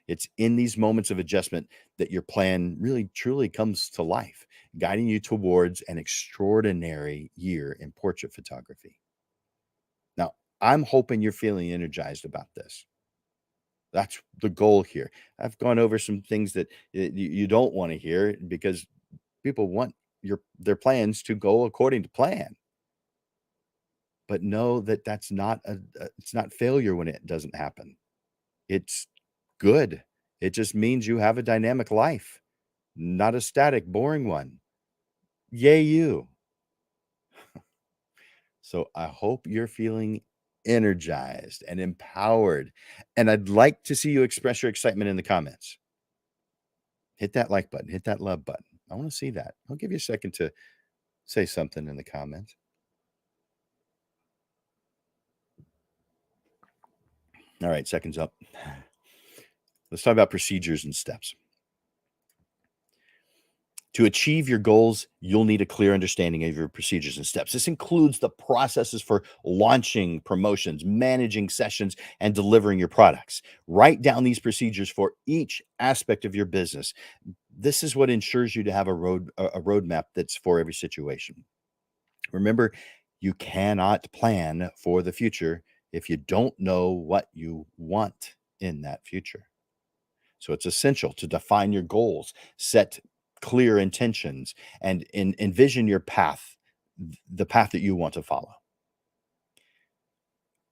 A: It's in these moments of adjustment that your plan really truly comes to life, guiding you towards an extraordinary year in portrait photography. Now, I'm hoping you're feeling energized about this. That's the goal here. I've gone over some things that you don't want to hear because people want their plans to go according to plan. But know that that's not it's not failure when it doesn't happen. It's good. It just means you have a dynamic life, not a static, boring one. Yay, you. So I hope you're feeling energized and empowered. And I'd like to see you express your excitement in the comments. Hit that like button, hit that love button. I want to see that. I'll give you a second to say something in the comments. All right, seconds up. Let's talk about procedures and steps. To achieve your goals, you'll need a clear understanding of your procedures and steps. This includes the processes for launching promotions, managing sessions, and delivering your products. Write down these procedures for each aspect of your business. This is what ensures you to have a roadmap that's for every situation. Remember, you cannot plan for the future if you don't know what you want in that future. So it's essential to define your goals, set clear intentions, and envision your path, the path that you want to follow.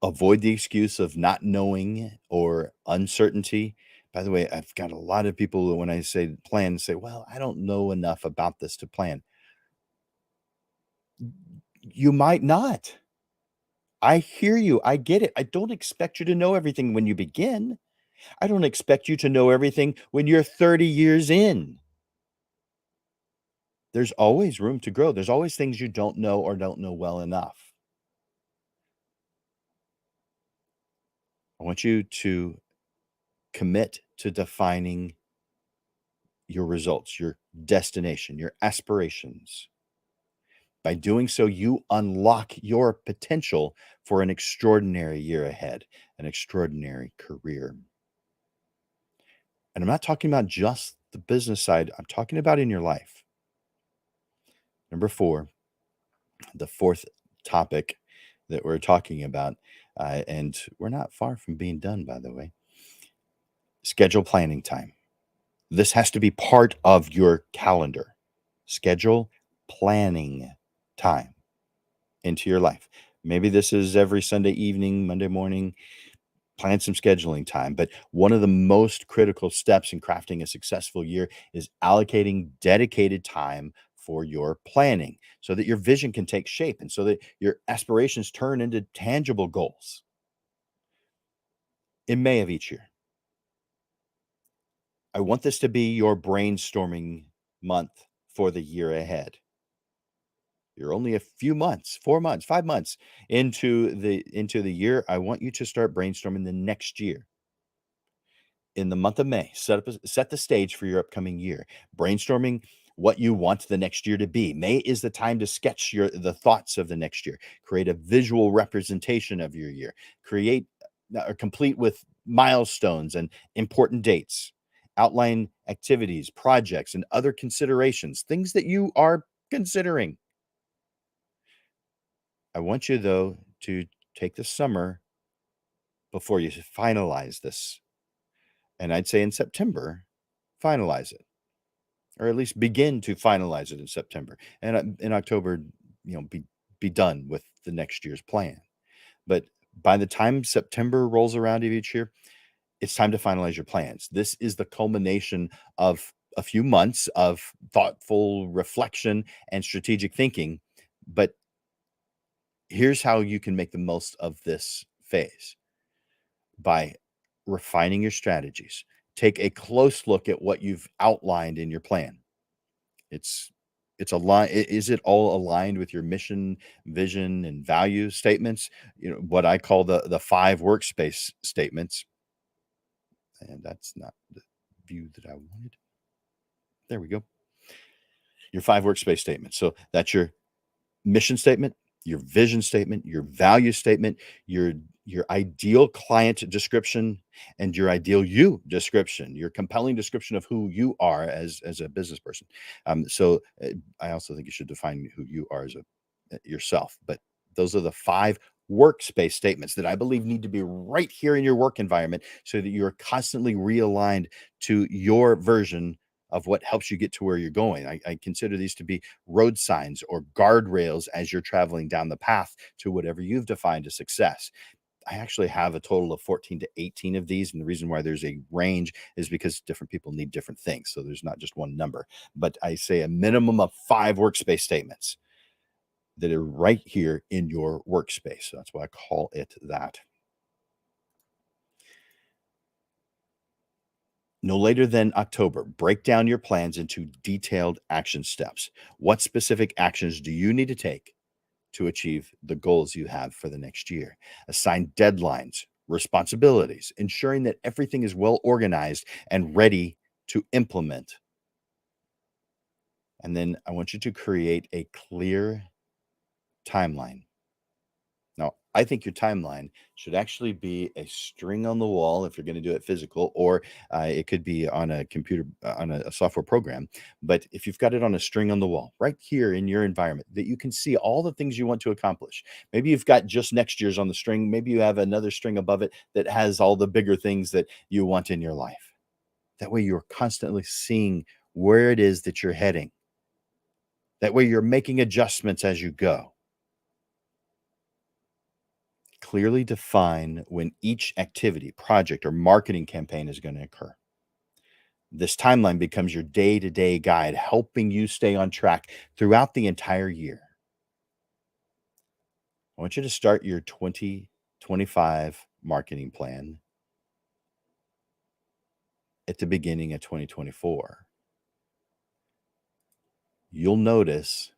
A: Avoid the excuse of not knowing or uncertainty. By the way, I've got a lot of people that when I say plan say, well, I don't know enough about this to plan. You might not. I hear you. I get it. I don't expect you to know everything when you begin. I don't expect you to know everything when you're 30 years in. There's always room to grow. There's always things you don't know or don't know well enough. I want you to commit to defining your results, your destination, your aspirations. By doing so, you unlock your potential for an extraordinary year ahead, an extraordinary career. And I'm not talking about just the business side, I'm talking about in your life. Number four, the fourth topic that we're talking about, and we're not far from being done, by the way, schedule planning time. This has to be part of your calendar. Schedule planning time into your life. Maybe this is every Sunday evening, Monday morning, plan some scheduling time. But one of the most critical steps in crafting a successful year is allocating dedicated time for your planning so that your vision can take shape and so that your aspirations turn into tangible goals. In May of each year, I want this to be your brainstorming month for the year ahead. You're only a few months, 4 months, 5 months into the year. I want you to start brainstorming the next year. In the month of May, set the stage for your upcoming year. Brainstorming what you want the next year to be. May is the time to sketch the thoughts of the next year. Create a visual representation of your year. Create or complete with milestones and important dates. Outline activities, projects, and other considerations, things that you are considering. I want you, though, to take the summer before you finalize this. And I'd say in September, finalize it, or at least begin to finalize it in September. And in October, be done with the next year's plan. But by the time September rolls around of each year, it's time to finalize your plans. This is the culmination of a few months of thoughtful reflection and strategic thinking. But here's how you can make the most of this phase: by refining your strategies. Take a close look at what you've outlined in your plan. It's aligned. Is it all aligned with your mission, vision, and value statements? What I call the five workspace statements. And that's not the view that I wanted. There we go. Your five workspace statements. So that's your mission statement, your vision statement, your value statement, your ideal client description, and your ideal you description, your compelling description of who you are as a business person. I also think you should define who you are as yourself. But those are the five workspace statements that I believe need to be right here in your work environment so that you're constantly realigned to your version of what helps you get to where you're going. I consider these to be road signs or guardrails as you're traveling down the path to whatever you've defined as success. I actually have a total of 14 to 18 of these. And the reason why there's a range is because different people need different things. So there's not just one number, but I say a minimum of 5 workspace statements that are right here in your workspace. So that's why I call it that. No later than October, break down your plans into detailed action steps. What specific actions do you need to take to achieve the goals you have for the next year? Assign deadlines, responsibilities, ensuring that everything is well organized and ready to implement. And then I want you to create a clear timeline. Now, I think your timeline should actually be a string on the wall if you're going to do it physical, or it could be on a computer, on a software program. But if you've got it on a string on the wall, right here in your environment, that you can see all the things you want to accomplish. Maybe you've got just next year's on the string. Maybe you have another string above it that has all the bigger things that you want in your life. That way, you're constantly seeing where it is that you're heading. That way, you're making adjustments as you go. Clearly define when each activity, project, or marketing campaign is going to occur. This timeline becomes your day-to-day guide, helping you stay on track throughout the entire year. I want you to start your 2025 marketing plan at the beginning of 2024. You'll notice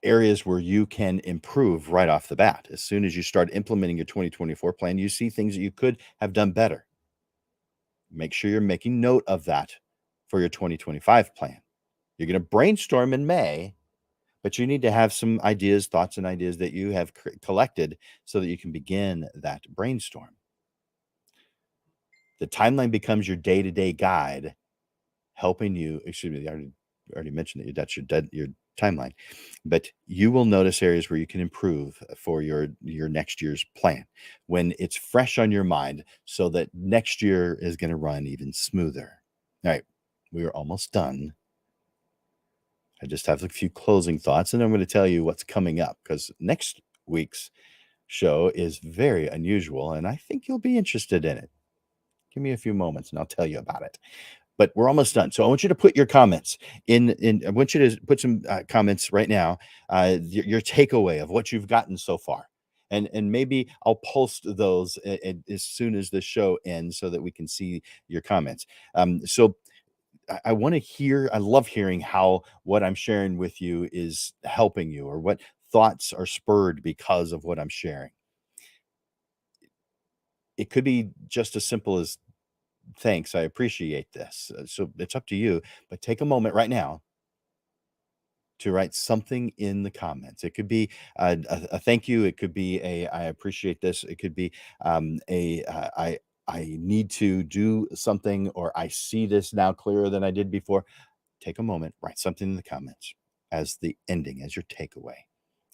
A: areas where you can improve right off the bat. As soon as you start implementing your 2024 plan, you see things that you could have done better. Make sure you're making note of that for your 2025 plan. You're going to brainstorm in May, but you need to have some ideas, thoughts, and ideas that you have collected so that you can begin that brainstorm. The timeline becomes your day-to-day guide, helping you. Excuse me, I already mentioned that that's your timeline, but you will notice areas where you can improve for your next year's plan when it's fresh on your mind, so that next year is going to run even smoother. All right, we are almost done. I just have a few closing thoughts, and I'm going to tell you what's coming up, because next week's show is very unusual, and I think you'll be interested in it. Give me a few moments, and I'll tell you about it. But we're almost done. So I want you to put your comments in. I want you to put some comments right now, your takeaway of what you've gotten so far. And maybe I'll post those as soon as the show ends so that we can see your comments. So I want to hear, I love hearing how what I'm sharing with you is helping you, or what thoughts are spurred because of what I'm sharing. It could be just as simple as, thanks, I appreciate this. So it's up to you, but take a moment right now to write something in the comments. It could be a thank you. It could be a I appreciate this. It could be I need to do something, or I see this now clearer than I did before. Take a moment, write something in the comments as the ending, as your takeaway.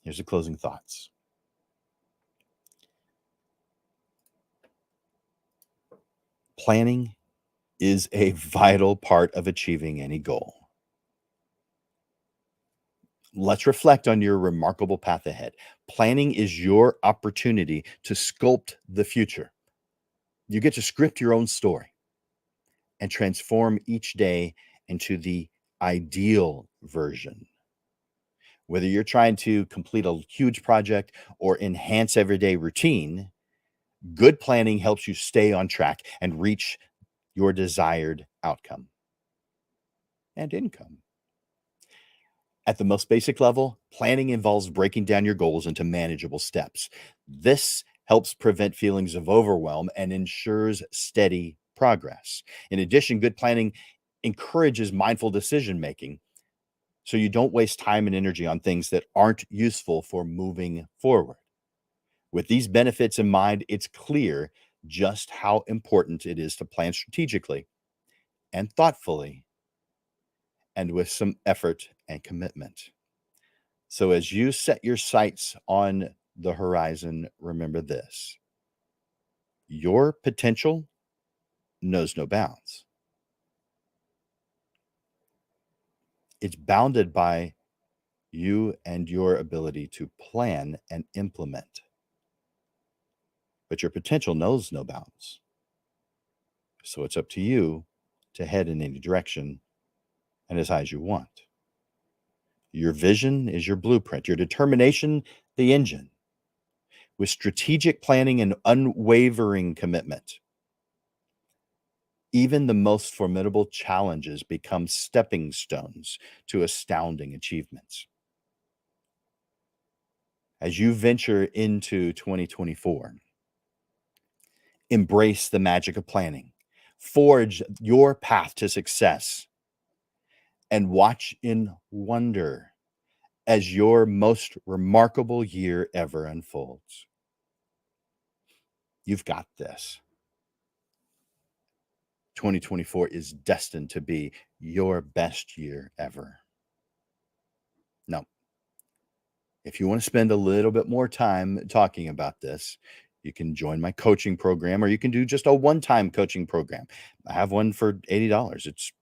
A: Here's the closing thoughts. Planning is a vital part of achieving any goal. Let's reflect on your remarkable path ahead. Planning is your opportunity to sculpt the future. You get to script your own story and transform each day into the ideal version. Whether you're trying to complete a huge project or enhance everyday routine, good planning helps you stay on track and reach your desired outcome and income. At the most basic level, planning involves breaking down your goals into manageable steps. This helps prevent feelings of overwhelm and ensures steady progress. In addition, good planning encourages mindful decision making, so you don't waste time and energy on things that aren't useful for moving forward. With these benefits in mind, it's clear just how important it is to plan strategically and thoughtfully, and with some effort and commitment. So, as you set your sights on the horizon, remember this: your potential knows no bounds. It's bounded by you and your ability to plan and implement. But your potential knows no bounds. So, it's up to you to head in any direction and as high as you want. Your vision is your blueprint, your determination, the engine. With strategic planning and unwavering commitment, even the most formidable challenges become stepping stones to astounding achievements. As you venture into 2024, embrace the magic of planning, forge your path to success, and watch in wonder as your most remarkable year ever unfolds. You've got this. 2024 is destined to be your best year ever. Now, if you want to spend a little bit more time talking about this, you can join my coaching program, or you can do just a one-time coaching program. I have one for $80. It's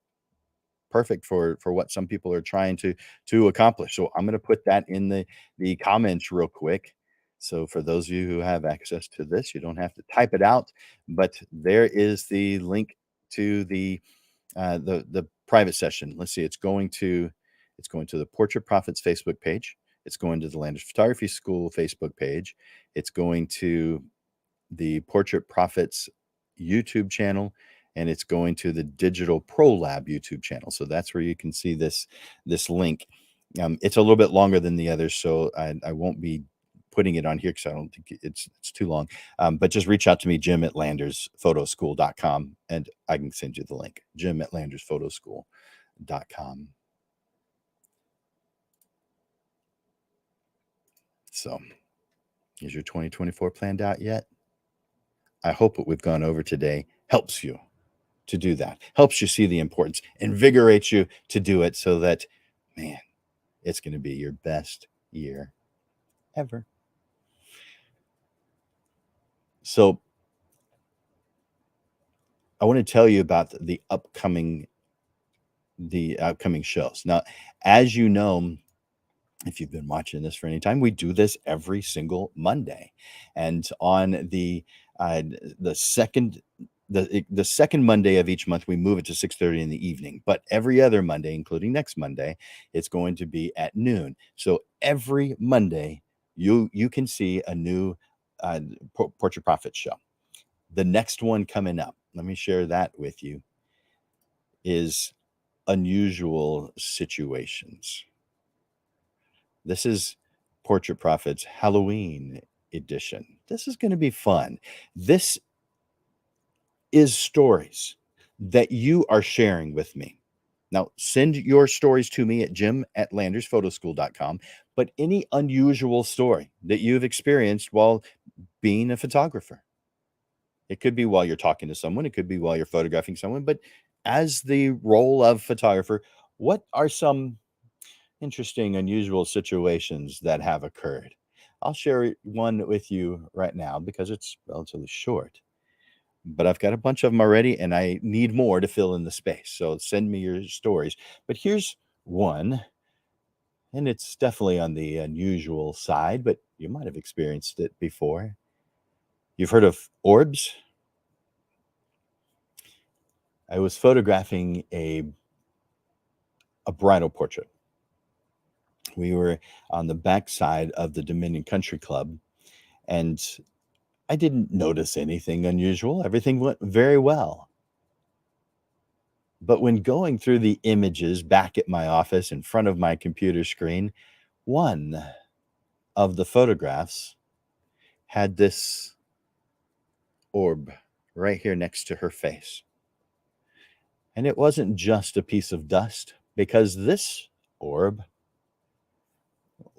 A: perfect for what some people are trying to accomplish. So I'm going to put that in the comments real quick. So for those of you who have access to this, you don't have to type it out, but there is the link to the private session. Let's see, it's going to the Portrait Profits Facebook page. It's going to the Landers Photography School Facebook page. It's going to the Portrait Profits YouTube channel, and it's going to the Digital Pro Lab YouTube channel. So that's where you can see this link. It's a little bit longer than the others, so I won't be putting it on here because I don't think it's too long. But just reach out to me, Jim at landersphotoschool.com, and I can send you the link. Jim at landersphotoschool.com. So, is your 2024 planned out yet? I hope what we've gone over today helps you to do that, helps you see the importance, invigorates you to do it so that, man, it's going to be your best year ever. So, I want to tell you about the upcoming shows. Now, as you know, if you've been watching this for any time, we do this every single Monday, and on the second the second Monday of each month, we move it to 6:30 in the evening. But every other Monday, including next Monday, it's going to be at noon. So every Monday, you can see a new uh, Portrait Profit show. The next one coming up, let me share that with you, is Unusual Situations. This is Portrait Profit's Halloween edition. This is going to be fun. This is stories that you are sharing with me. Now, send your stories to me at jim@landersphotoschool.com, but any unusual story that you've experienced while being a photographer. It could be while you're talking to someone, it could be while you're photographing someone, but as the role of photographer, what are some interesting, unusual situations that have occurred? I'll share one with you right now because it's relatively short, but I've got a bunch of them already and I need more to fill in the space. So send me your stories. But here's one, and it's definitely on the unusual side, but you might have experienced it before. You've heard of orbs? I was photographing a bridal portrait. We were on the backside of the Dominion Country Club, and I didn't notice anything unusual. Everything went very well. But when going through the images back at my office in front of my computer screen, one of the photographs had this orb right here next to her face. And it wasn't just a piece of dust, because this orb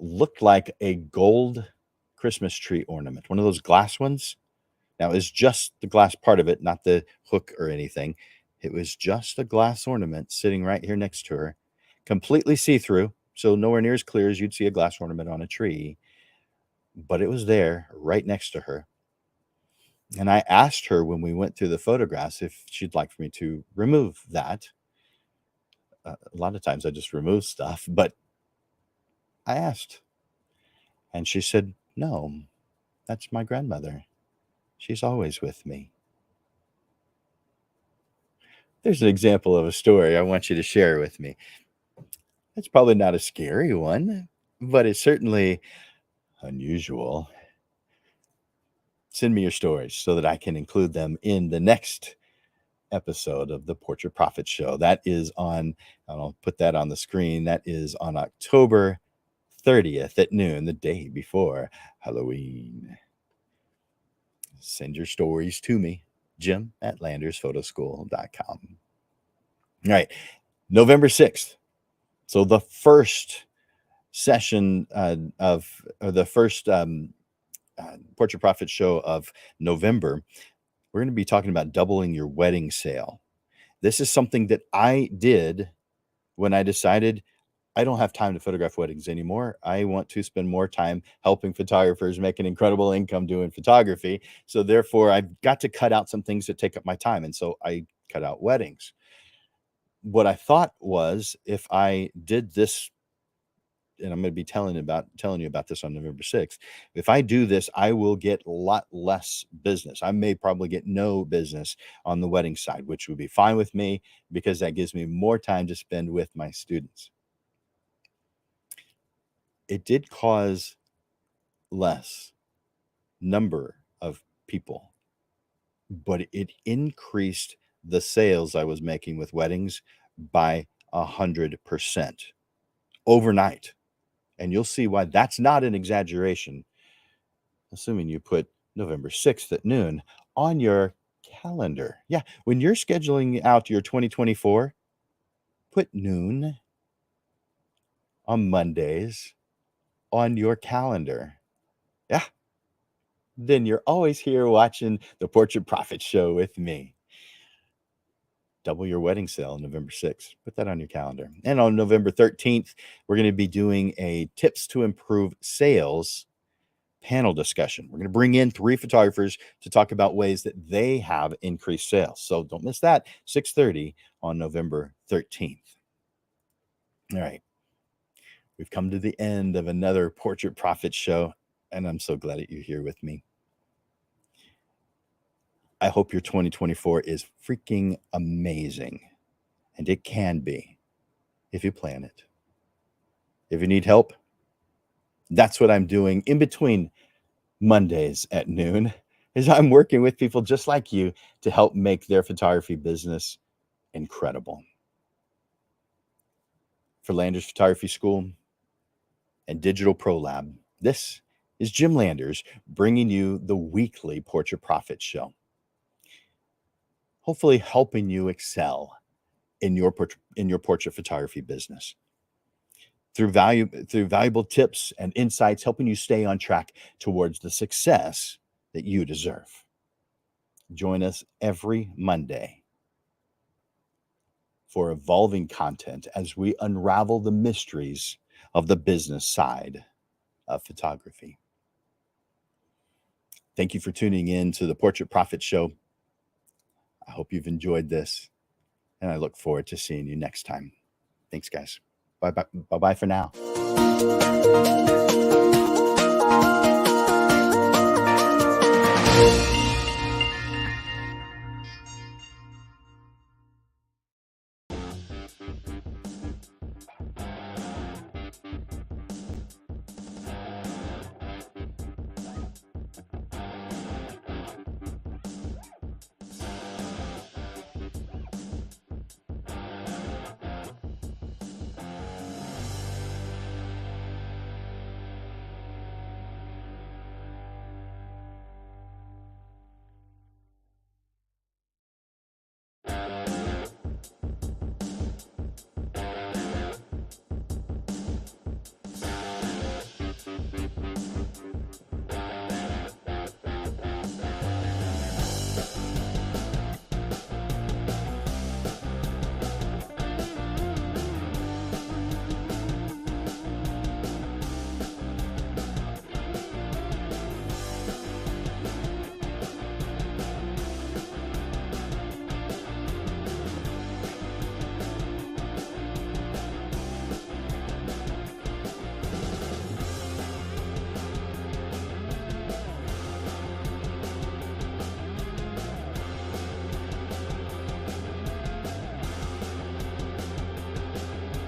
A: looked like a gold Christmas tree ornament, one of those glass ones. Now, it's just the glass part of it, not the hook or anything. It was just a glass ornament sitting right here next to her, completely see-through, so nowhere near as clear as you'd see a glass ornament on a tree, but it was there right next to her. And I asked her when we went through the photographs if she'd like for me to remove that. A lot of times I just remove stuff, but I asked, and she said, "No, that's my grandmother. She's always with me." There's an example of a story I want you to share with me. It's probably not a scary one, but it's certainly unusual. Send me your stories so that I can include them in the next episode of the Portrait Profit Show. That is on, I'll put that on the screen. That is on October 30th at noon, the day before Halloween. Send your stories to me, jim@landersphotoschool.com. All right, November 6th. So the first session or the first Portrait Profit Show of November, we're going to be talking about doubling your wedding sale. This is something that I did when I decided I don't have time to photograph weddings anymore. I want to spend more time helping photographers make an incredible income doing photography. So therefore, I've got to cut out some things that take up my time. And so I cut out weddings. What I thought was, if I did this, and I'm going to be telling you about this on November 6th. If I do this, I will get a lot less business. I may probably get no business on the wedding side, which would be fine with me because that gives me more time to spend with my students. It did cause less number of people, but it increased the sales I was making with weddings by 100% overnight. And you'll see why that's not an exaggeration assuming you put November 6th at noon on your calendar. Yeah, when you're scheduling out your 2024, put noon on Mondays on your calendar. Yeah, then you're always here watching the Portrait Profit Show with me. Double your wedding sale on November 6th. Put that on your calendar. And on November 13th, we're going to be doing a tips to improve sales panel discussion. We're going to bring in 3 photographers to talk about ways that they have increased sales. So don't miss that, 6:30 on November 13th. All right. We've come to the end of another Portrait Profit Show, and I'm so glad that you're here with me. I hope your 2024 is freaking amazing, and it can be if you plan it. If you need help, that's what I'm doing in between Mondays at noon, is I'm working with people just like you to help make their photography business incredible. For Landers Photography School and Digital Pro Lab, this is Jim Landers bringing you the weekly Portrait Profit Show. Hopefully helping you excel in your portrait photography business. Through valuable tips and insights, helping you stay on track towards the success that you deserve. Join us every Monday for evolving content as we unravel the mysteries of the business side of photography. Thank you for tuning in to the Portrait Profit Show. I hope you've enjoyed this, and I look forward to seeing you next time. Thanks, guys. Bye-bye for now.